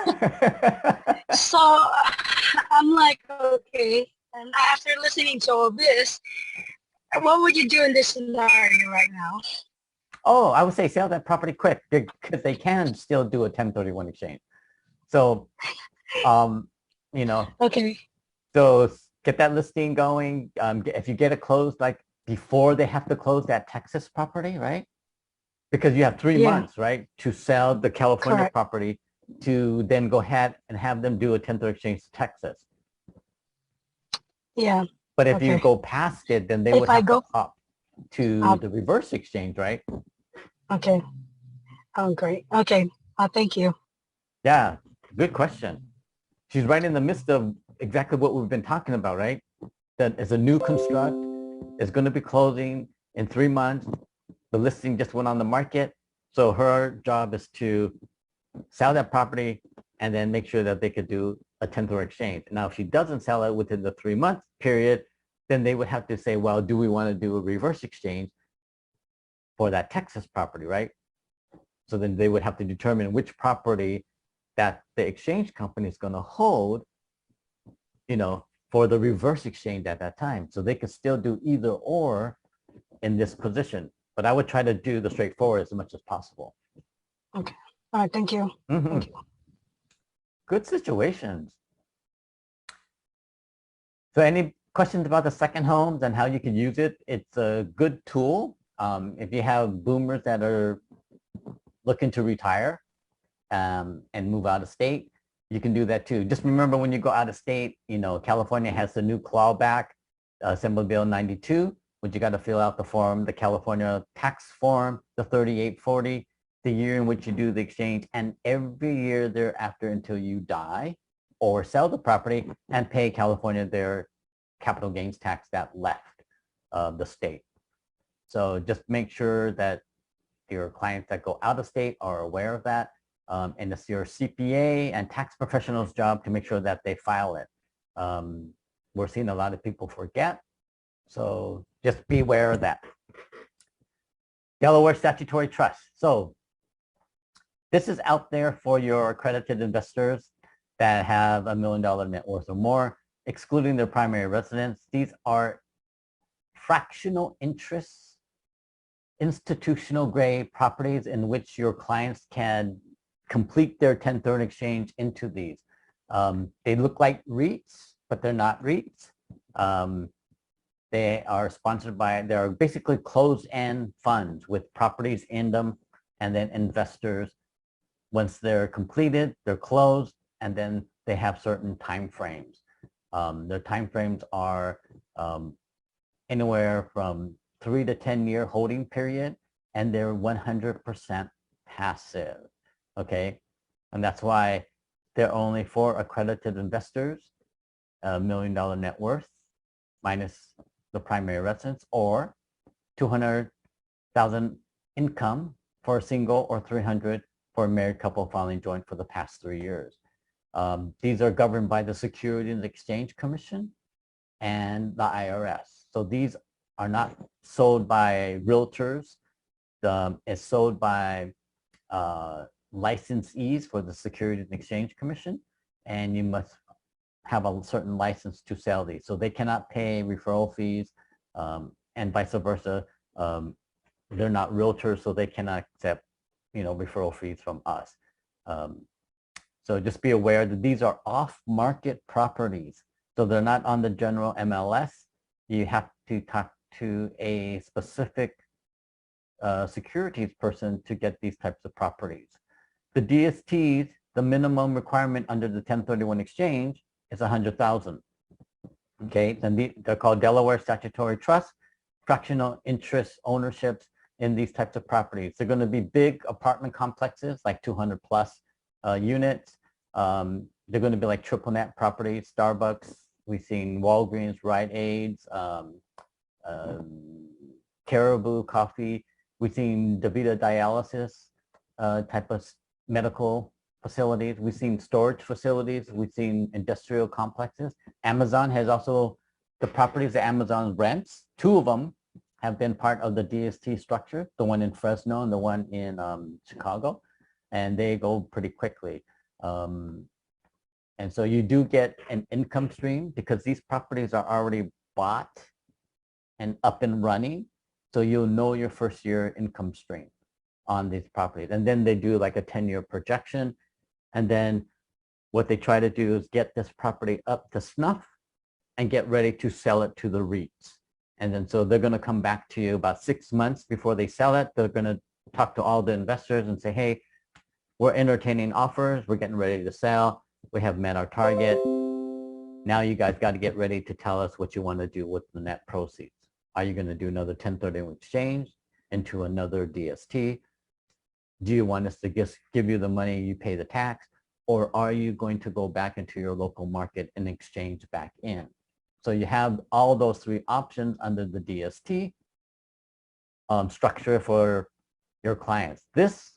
So I'm like, okay. And after listening to all this, what would you do in this scenario right now? Oh, I would say sell that property quick because they can still do a 1031 exchange. So, you know, Okay. so get that listing going. If you get it closed, like before they have to close that Texas property, right? Because you have 3 months, right, to sell the California property to then go ahead and have them do a 1031 exchange to Texas. Yeah. But if you go past it, then they would have to opt to the reverse exchange, right? Okay. Oh, great. Okay. Thank you. Yeah, good question. She's right in the midst of exactly what we've been talking about, right? That is a new construct. It's going to be closing in 3 months. The listing just went on the market. So her job is to sell that property and then make sure that they could do a 1031 exchange. Now, if she doesn't sell it within the 3 month period, then they would have to say, well, do we want to do a reverse exchange for that Texas property, right? So then they would have to determine which property that the exchange company is going to hold, you know, for the reverse exchange at that time. So they could still do either or in this position. But I would try to do the straightforward as much as possible. Okay. All right. Thank you. Thank you. Good situations. So any questions about the second homes and how you can use it? It's a good tool. If you have boomers that are looking to retire and move out of state, you can do that too. Just remember when you go out of state, you know, California has the new clawback, Assembly Bill 92, which you got to fill out the form, the California tax form, the 3840, the year in which you do the exchange, and every year thereafter until you die or sell the property and pay California their capital gains tax that left the state. So just make sure that your clients that go out of state are aware of that. And it's your CPA and tax professional's job to make sure that they file it. We're seeing a lot of people forget. So just be aware of that. Delaware Statutory Trust. So this is out there for your accredited investors that have $1 million net worth or more, excluding their primary residence. These are fractional interests, institutional grade properties in which your clients can complete their 1030 exchange into these. They look like REITs, but they're not REITs. They are sponsored by, they're basically closed-end funds with properties in them, and then investors, once they're completed, they're closed, and then they have certain time frames. Their time frames are anywhere from 3 to 10 year holding period, and they're 100% passive, okay? And that's why they're only for accredited investors, $1 million net worth minus the primary residence, or 200,000 income for a single, or 300 for a married couple filing joint for the past 3 years. These are governed by the Securities and Exchange Commission and the IRS. So these are not sold by realtors. It's sold by licensees for the Securities and Exchange Commission, and you must have a certain license to sell these. So they cannot pay referral fees, and vice versa. They're not realtors, so they cannot accept, referral fees from us. So just be aware that these are off-market properties. So they're not on the general MLS. You have to talk to a specific securities person to get these types of properties. The DSTs, the minimum requirement under the 1031 exchange is 100,000. Okay, then they're called Delaware Statutory Trust, fractional interest ownerships in these types of properties. They're going to be big apartment complexes, like 200 plus units. They're going to be like triple net properties, Starbucks. We've seen Walgreens, Rite Aids, Caribou Coffee. We've seen DaVita dialysis type of medical facilities. We've seen storage facilities. We've seen industrial complexes. Amazon has also, the properties that Amazon rents, 2 of them have been part of the DST structure, the one in Fresno and the one in Chicago, and they go pretty quickly. And so you do get an income stream because these properties are already bought and up and running. So you'll know your first year income stream on these properties. And then they do like a 10-year projection. And then what they try to do is get this property up to snuff and get ready to sell it to the REITs. And then so they're going to come back to you about 6 months before they sell it. They're going to talk to all the investors and say, hey, we're entertaining offers. We're getting ready to sell. We have met our target. Now you guys got to get ready to tell us what you want to do with the net proceeds. Are you going to do another 1031 exchange into another DST? Do you want us to just give you the money, you pay the tax? Or are you going to go back into your local market and exchange back in? So you have all those 3 options under the DST structure for your clients. This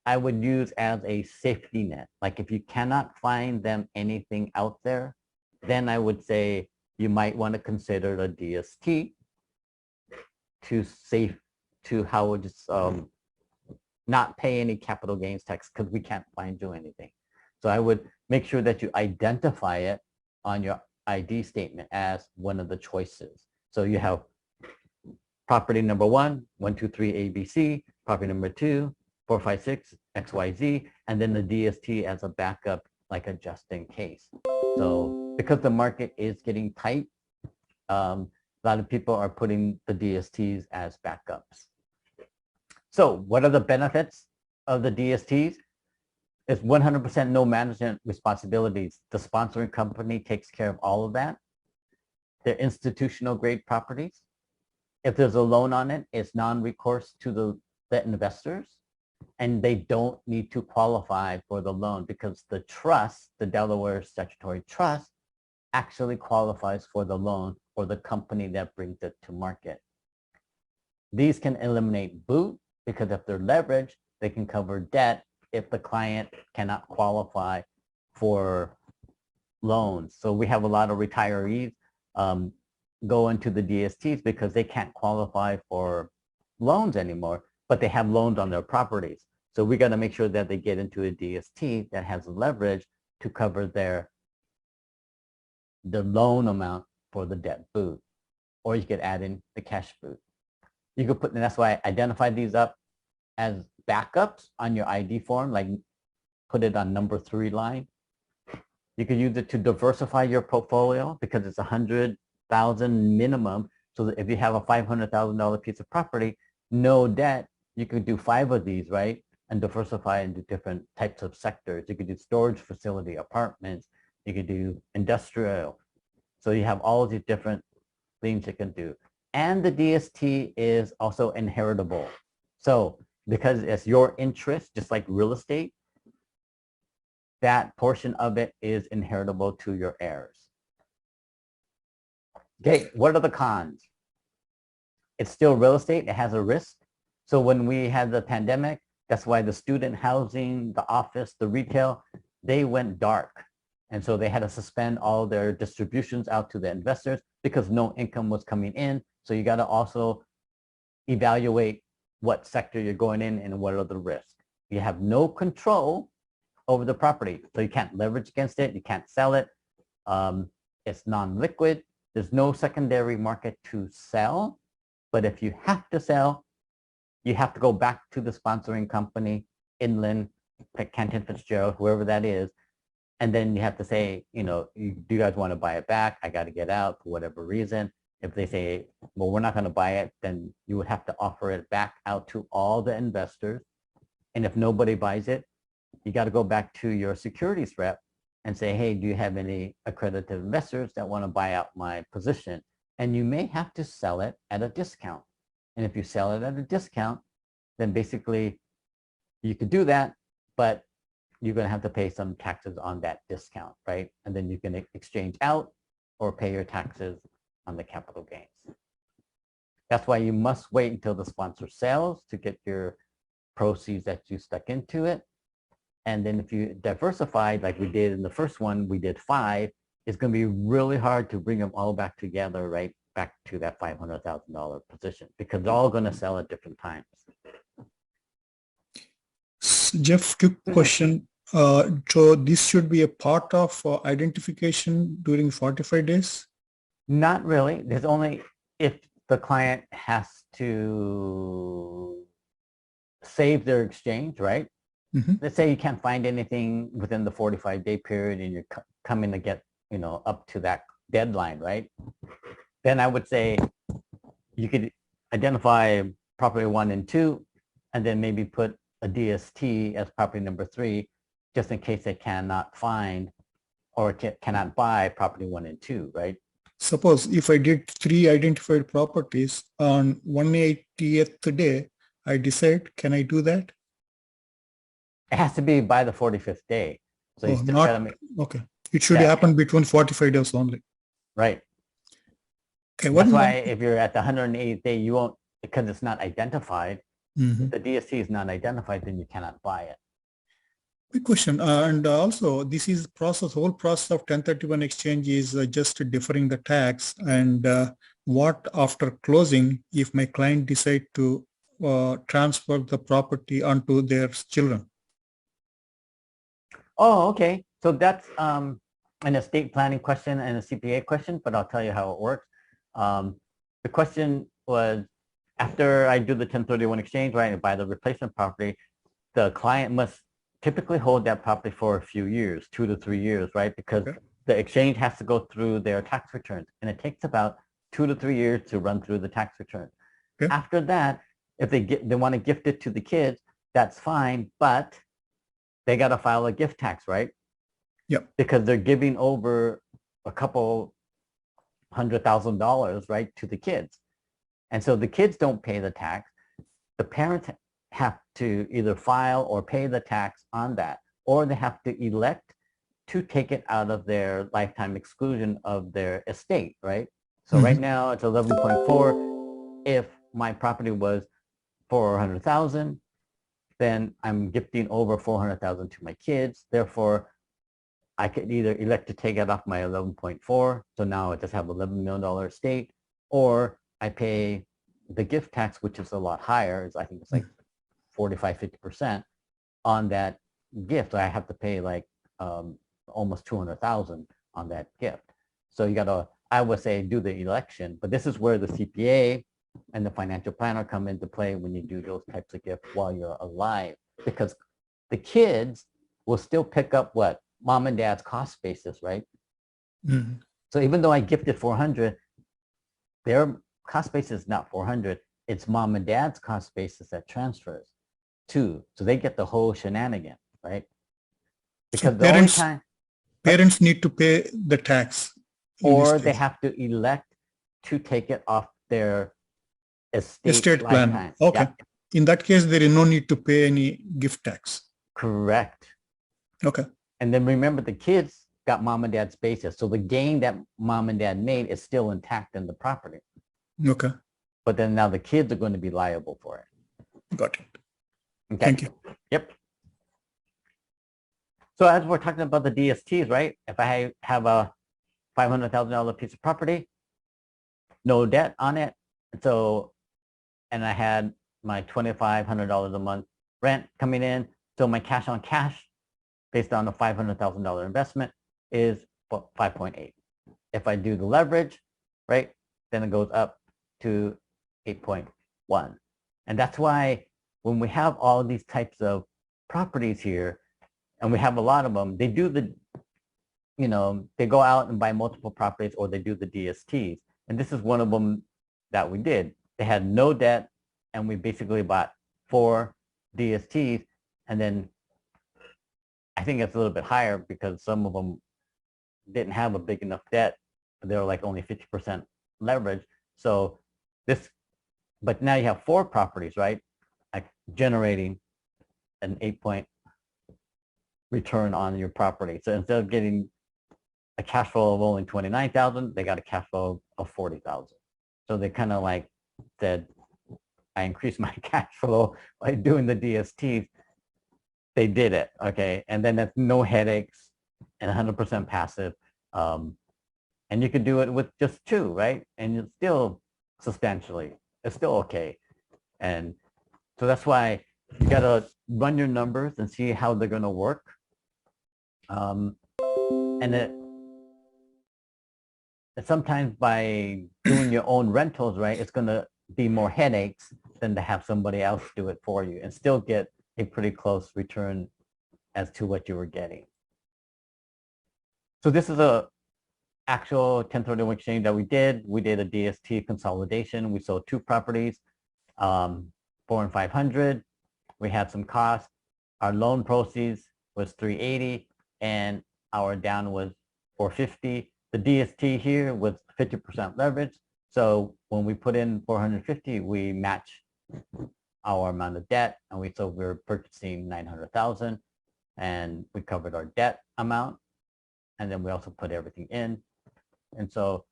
I would use as a safety net. Like if you cannot find them anything out there, then I would say you might want to consider a DST to how would just not pay any capital gains tax because we can't find you anything. So I would make sure that you identify it on your ID statement as one of the choices. So you have property number 1, 1, 2, 3, ABC, property number 2, 4, 5, 6, XYZ, and then the DST as a backup, like a just in case. So because the market is getting tight, a lot of people are putting the DSTs as backups. So what are the benefits of the DSTs? It's 100% no management responsibilities. The sponsoring company takes care of all of that. They're institutional grade properties. If there's a loan on it, it's non-recourse to the investors. And they don't need to qualify for the loan because the trust, the Delaware Statutory Trust, actually qualifies for the loan for the company that brings it to market. These can eliminate boot because if they're leveraged, they can cover debt if the client cannot qualify for loans. So we have a lot of retirees go into the DSTs because they can't qualify for loans anymore. but they have loans on their properties. So we got to make sure that they get into a DST that has leverage to cover the loan amount for the debt boot, or you could add in the cash boot. You could put, and that's why I identified these up as backups on your ID form, like put it on number 3 line. You could use it to diversify your portfolio because it's 100,000 minimum. So that if you have a $500,000 piece of property, no debt, you could do 5 of these, right? And diversify into different types of sectors. You could do storage facility, apartments, you could do industrial. So you have all of these different things you can do. And the DST is also inheritable. So because it's your interest, just like real estate, that portion of it is inheritable to your heirs. Okay, what are the cons? It's still real estate, it has a risk. So when we had the pandemic, that's why the student housing, the office, the retail, they went dark. And so they had to suspend all their distributions out to the investors because no income was coming in. So you got to also evaluate what sector you're going in and what are the risks. You have no control over the property. So you can't leverage against it. You can't sell it. It's non-liquid. There's no secondary market to sell. But if you have to sell, you have to go back to the sponsoring company, Inland, Canton Fitzgerald, whoever that is. And then you have to say, you know, do you guys want to buy it back? I got to get out for whatever reason. If they say, well, we're not going to buy it, then you would have to offer it back out to all the investors. And if nobody buys it, you got to go back to your securities rep and say, hey, do you have any accredited investors that want to buy out my position? And you may have to sell it at a discount. And if you sell it at a discount, then basically you could do that, but you're going to have to pay some taxes on that discount, right? And then you can exchange out or pay your taxes on the capital gains. That's why you must wait until the sponsor sells to get your proceeds that you stuck into it. And then if you diversified, like we did in the first one, we did 5, it's going to be really hard to bring them all back together, right? Back to that $500,000 position because they're all going to sell at different times. Jeff, quick question. So this should be a part of identification during 45 days? Not really. There's only if the client has to save their exchange, right? Mm-hmm. Let's say you can't find anything within the 45-day period and you're coming to get, you know, up to that deadline, right? Then I would say you could identify property 1 and 2 and then maybe put a DST as property number 3 just in case they cannot find or cannot buy property 1 and 2, right? Suppose if I did 3 identified properties on 180th day, I decide, can I do that? It has to be by the 45th day. So you still not, gotta make, okay. It should happen between 45 days only. right. Okay. That's why if you're at the 180th day, you won't, because it's not identified, Mm-hmm. if the DST is not identified, then you cannot buy it. Quick question. And also this is whole process of 1031 exchange is just deferring the tax. And what after closing, if my client decide to transfer the property onto their children? Oh, okay. So that's an estate planning question and a CPA question, but I'll tell you how it works. The question was, after I do the 1031 exchange, right, and buy the replacement property, the client must typically hold that property for a few years, 2 to 3 years, right? Because the exchange has to go through their tax returns, and it takes about 2 to 3 years to run through the tax return. Okay. After that, if they want to gift it to the kids, that's fine, but they got to file a gift tax, right? Yep. Because they're giving over a couple $100,000, right, to the kids. And so the kids don't pay the tax. The parents have to either file or pay the tax on that, or they have to elect to take it out of their lifetime exclusion of their estate, right? So right now it's 11.4. If my property was 400,000, then I'm gifting over 400,000 to my kids. Therefore, I could either elect to take it off my 11.4. So now I just have $11 million estate, or I pay the gift tax, which is a lot higher, is I think it's like 45, 50% on that gift. So I have to pay like almost 200,000 on that gift. So you got to, I would say, do the election, but this is where the CPA and the financial planner come into play when you do those types of gifts while you're alive, because the kids will still pick up what mom and dad's cost basis, right? Mhm. So even though I gifted 400, their cost basis is not 400. It's mom and dad's cost basis that transfers too. So they get the whole shenanigan, right? Because So the only time, parents need to pay the tax. in this or they case. have to elect to take it off their estate Plan. lifetime. Okay. Yeah, In that case, there is no need to pay any gift tax. correct. Okay. And then remember, the kids got mom and dad's basis. So the gain that mom and dad made is still intact in the property. Okay. But then now the kids are going to be liable for it. Got it. Okay. Thank you. Yep. So as we're talking about the DSTs, right? If I have a $500,000 piece of property, no debt on it. So, and I had my $2,500 a month rent coming in. So my cash on cash based on a $500,000 investment is 5.8. If I do the leverage, right, then it goes up to 8.1. And that's why when we have all these types of properties here, and we have a lot of them, they do the, you know, they go out and buy multiple properties, or they do the DSTs. And this is one of them that we did. They had no debt, and we basically bought 4 DSTs. And then I think it's a little bit higher because some of them didn't have a big enough debt. They were like only 50% leverage. So this, but now you have 4 properties, right? Like generating an 8 return on your property. So instead of getting a cash flow of only 29,000, they got a cash flow of 40,000. So they kind of like said, I increased my cash flow by doing the DSTs. They did it, okay? And then that's no headaches and 100% passive. And you could do it with just 2, right? And it's still substantially, it's still okay. And so that's why you gotta run your numbers and see how they're gonna work. And sometimes by doing your own rentals, right, it's gonna be more headaches than to have somebody else do it for you and still get a pretty close return as to what you were getting. So this is a actual 1031 exchange that we did. We did a DST consolidation. We sold 2 properties, 4 and 500. We had some costs. Our loan proceeds was 380 and our down was 450. The DST here was 50% leverage. So when we put in 450, we match our amount of debt, and we were purchasing 900,000, and we covered our debt amount, and then we also put everything in, and so,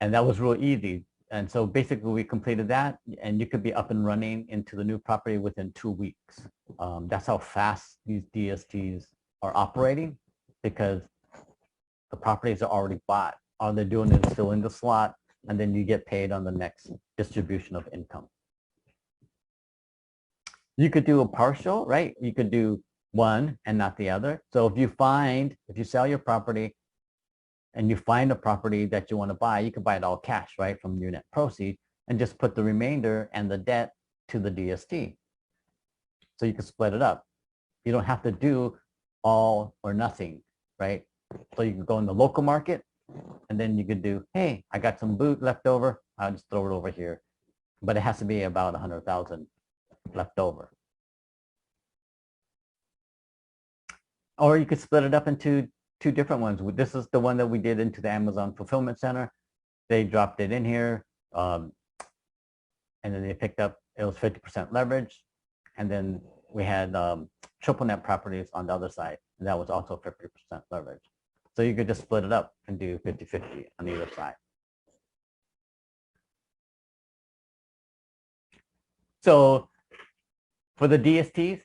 and that was real easy. And so basically we completed that, and you could be up and running into the new property within 2 weeks. That's how fast these DSTs are operating, because the properties are already bought. All they're doing is filling the slot, and then you get paid on the next distribution of income. You could do a partial, right? You could do one and not the other. So if you sell your property and you find a property that you want to buy, you can buy it all cash, right, from your net proceeds, and just put the remainder and the debt to the DST. So you can split it up. You don't have to do all or nothing, right? So you can go in the local market, and then you could do, hey, I got some boot left over, I'll just throw it over here. But it has to be about 100,000 left over. Or you could split it up into 2 different ones. This is the one that we did into the Amazon Fulfillment Center. They dropped it in here, and then they picked up, it was 50% leverage. And then we had triple net properties on the other side, and that was also 50% leverage. So you could just split it up and do 50-50 on either side. So for the DSTs,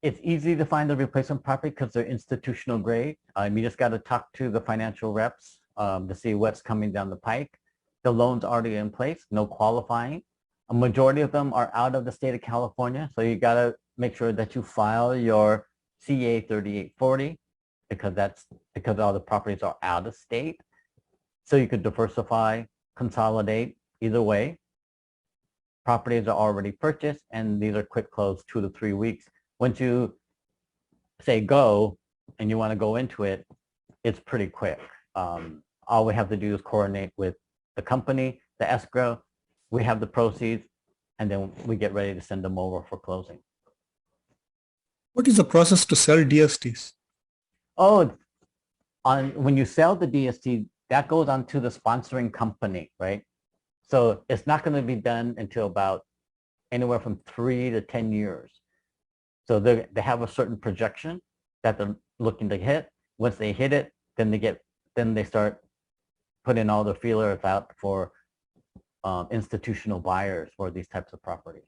it's easy to find the replacement property because they're institutional grade. You just got to talk to the financial reps to see what's coming down the pike. the loan's already in place, no qualifying. A majority of them are out of the state of California. So you got to make sure that you file your CA 3840 because all the properties are out of state. So you could diversify, consolidate either way. Properties are already purchased and these are quick close 2 to 3 weeks. Once you say go and you want to go into it, it's pretty quick. All we have to do is coordinate with the company, the escrow, we have the proceeds, and then we get ready to send them over for closing. What is the process to sell DSTs? Oh, when you sell the DST, that goes on to the sponsoring company, right? So it's not going to be done until about anywhere from 3 to 10 years. So they have a certain projection that they're looking to hit. Once they hit it, then they start putting all the feelers out for institutional buyers for these types of properties.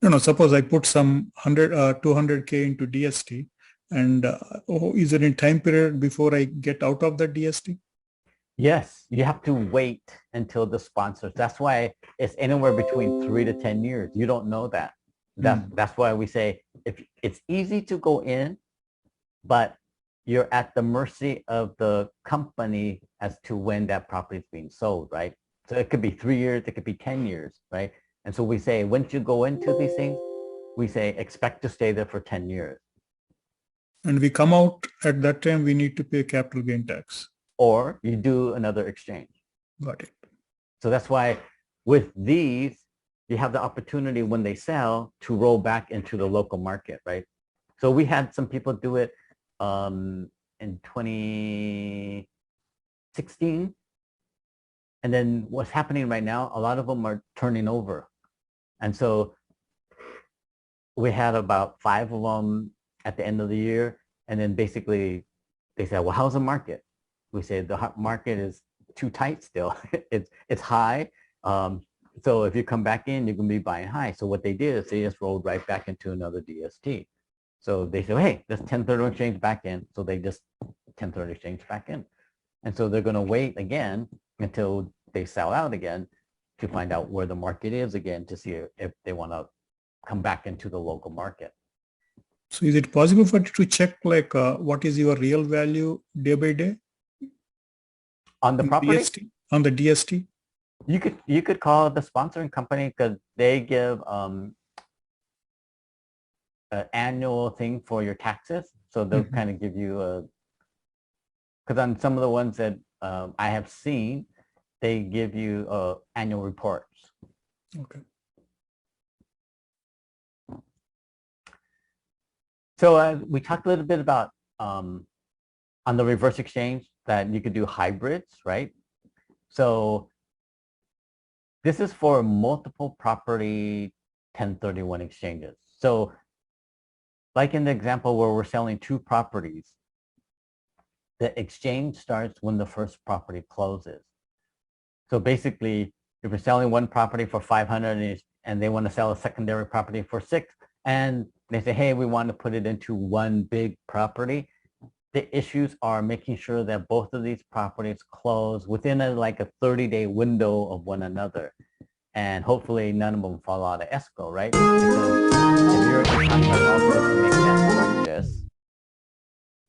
No, suppose I put some 200K into DST, and is there a time period before I get out of the DST? Yes, you have to wait until the sponsors. That's why it's anywhere between 3 to 10 years. You don't know that. That's why we say if it's easy to go in, but you're at the mercy of the company as to when that property is being sold, right? So it could be 3 years, it could be 10 years, right? And so we say, once you go into these things, we say, expect to stay there for 10 years. And we come out at that time, we need to pay capital gain tax. Or you do another exchange. Got it. So that's why with these, you have the opportunity when they sell to roll back into the local market, right? So we had some people do it in 2016. And then what's happening right now, a lot of them are turning over. And so we had about 5 of them at the end of the year. And then basically they said, well, how's the market? We say the market is too tight still. it's high. So if you come back in, you're going to be buying high. So what they did is they just rolled right back into another DST. So they said, hey, let's 1031 exchange back in. So they just 1030 exchange back in. And so they're going to wait again until they sell out again to find out where the market is again to see if they want to come back into the local market. So is it possible for you to check like what is your real value day by day? On the property? DST, on the DST? You could call the sponsoring company because they give an annual thing for your taxes. So they'll kind of give you a, because on some of the ones that I have seen, they give you annual reports. Okay. So we talked a little bit about on the reverse exchange that you could do hybrids, right? So this is for multiple property 1031 exchanges. So like in the example where we're selling 2 properties, the exchange starts when the first property closes. So basically, if you're selling one property for 500 and they want to sell a secondary property for 6, and they say, hey, we want to put it into one big property, the issues are making sure that both of these properties close within like a 30-day window of one another. And hopefully none of them fall out of escrow, right? Because if you're also to make that purchase,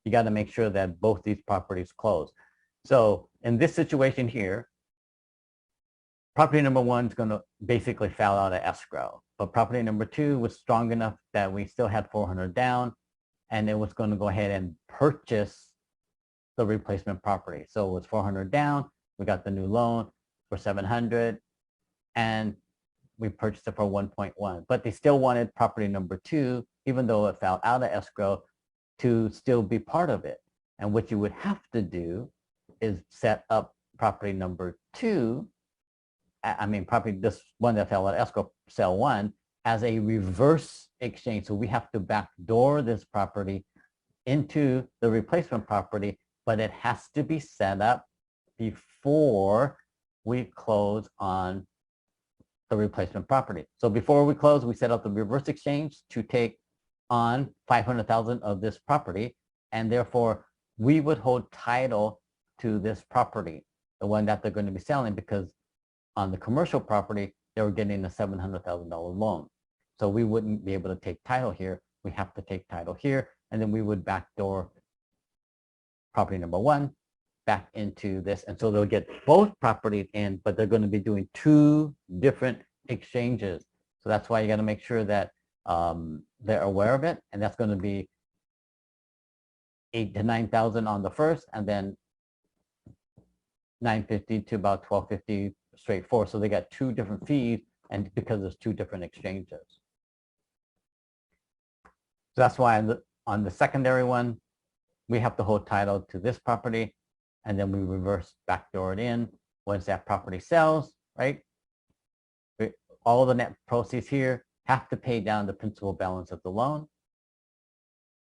you got to make sure that both these properties close. So in this situation here, property number 1 is going to basically fall out of escrow. But property number 2 was strong enough that we still had 400 down, and it was going to go ahead and purchase the replacement property. So it was 400 down. We got the new loan for 700, and we purchased it for 1.1. But they still wanted property number 2, even though it fell out of escrow, to still be part of it. And what you would have to do is set up property number 2, property, this one that fell out of escrow, sell 1, as a reverse exchange. So we have to backdoor this property into the replacement property, but it has to be set up before we close on the replacement property. So before we close, we set up the reverse exchange to take on 500,000 of this property, and therefore we would hold title to this property, the one that they're going to be selling, because on the commercial property, they were getting a $700,000 loan. So we wouldn't be able to take title here. We have to take title here, and then we would backdoor property number one back into this. And so they'll get both properties in, but they're going to be doing two different exchanges. So that's why you got to make sure that they're aware of it. And that's going to be 8,000 to 9,000 on the first, and then 950 to about 1,250 straight forward. So they got two different fees, and because there's two different exchanges. So that's why on the secondary one, we have to hold title to this property, and then we reverse backdoor it in. Once that property sells, right? All the net proceeds here have to pay down the principal balance of the loan.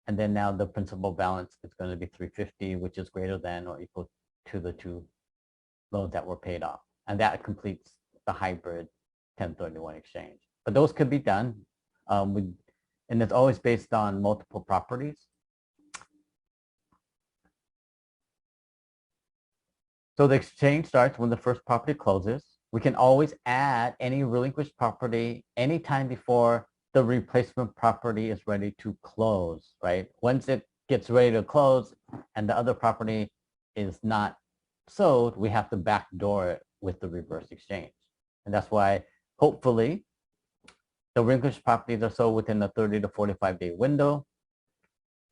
And then now the principal balance is going to be 350, which is greater than or equal to the two loans that were paid off. And that completes the hybrid 1031 exchange. But those could be done. And it's always based on multiple properties. So the exchange starts when the first property closes. We can always add any relinquished property anytime before the replacement property is ready to close, right? Once it gets ready to close and the other property is not sold, we have to backdoor it with the reverse exchange. And that's why hopefully the relinquished properties are sold within a 30 to 45-day window,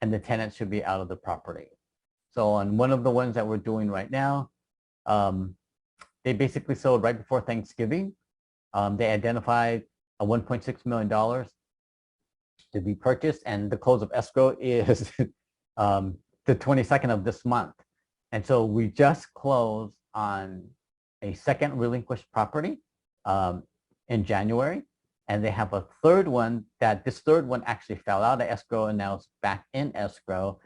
and the tenant should be out of the property. So on one of the ones that we're doing right now, they basically sold right before Thanksgiving. They identified a $1.6 million to be purchased, and the close of escrow is the 22nd of this month. And so we just closed on a second relinquished property in January, and they have a third one that this third one actually fell out of escrow and now it's back in escrow.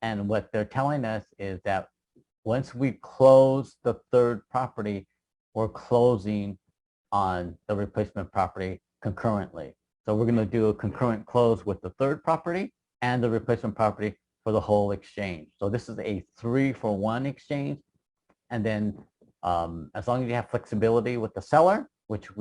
And what they're telling us is that once we close the third property, we're closing on the replacement property concurrently. So we're going to do a concurrent close with the third property and the replacement property for the whole exchange. So this is a 3-for-1 exchange. And then as long as you have flexibility with the seller, which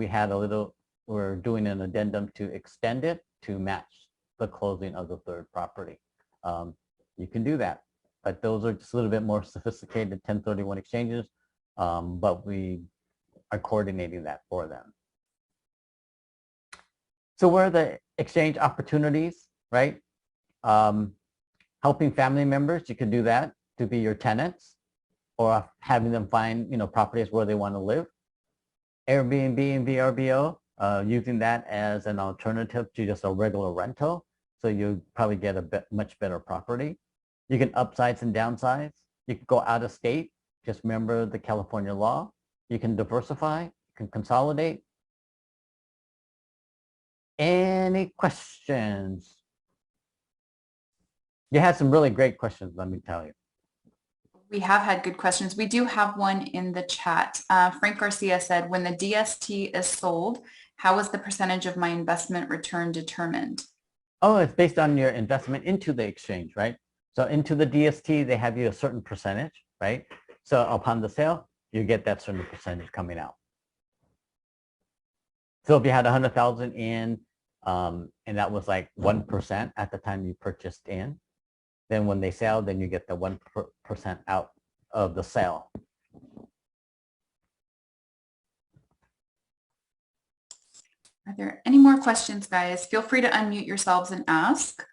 we're doing an addendum to extend it to match the closing of the third property. You can do that. But those are just a little bit more sophisticated 1031 exchanges, but we are coordinating that for them. So where are the exchange opportunities, right? Helping family members, you can do that to be your tenants, or having them find properties where they want to live. Airbnb and VRBO, using that as an alternative to just a regular rental. So you probably get a much better property. You can upsize and downsize. You can go out of state. Just remember the California law. You can diversify, you can consolidate. Any questions? You had some really great questions, let me tell you. We have had good questions. We do have one in the chat. Frank Garcia said, when the DST is sold, how is the percentage of my investment return determined? Oh, it's based on your investment into the exchange, right? So into the DST, they have you a certain percentage, right? So upon the sale, you get that certain percentage coming out. So if you had 100,000 in, and that was like 1% at the time you purchased in, then when they sell, then you get the 1% out of the sale. Are there any more questions, guys? Feel free to unmute yourselves and ask.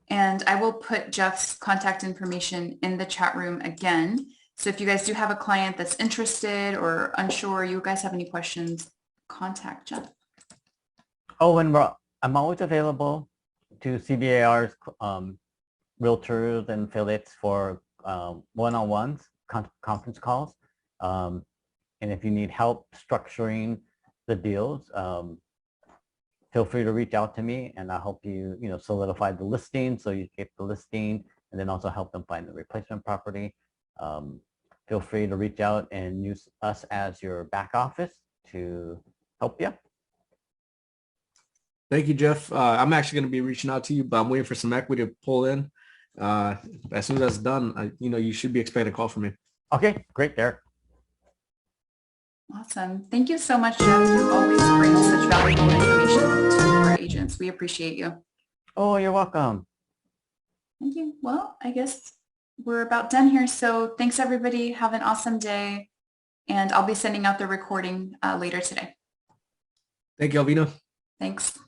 And I will put Jeff's contact information in the chat room again. So if you guys do have a client that's interested or unsure, you guys have any questions, contact Jeff. Oh, and I'm always available to CBAR's realtors and affiliates for one-on-ones, conference calls. And if you need help structuring the deals, feel free to reach out to me and I'll help you, solidify the listing so you get the listing, and then also help them find the replacement property. Feel free to reach out and use us as your back office to help you. Thank you, Jeff. I'm actually going to be reaching out to you, but I'm waiting for some equity to pull in. As soon as that's done, you should be expecting a call from me. Okay, great, Derek. Awesome. Thank you so much, Jeff. You always bring such valuable information to our agents. We appreciate you. Oh, you're welcome. Thank you. Well, I guess we're about done here. So thanks, everybody. Have an awesome day. And I'll be sending out the recording later today. Thank you, Alvina. Thanks.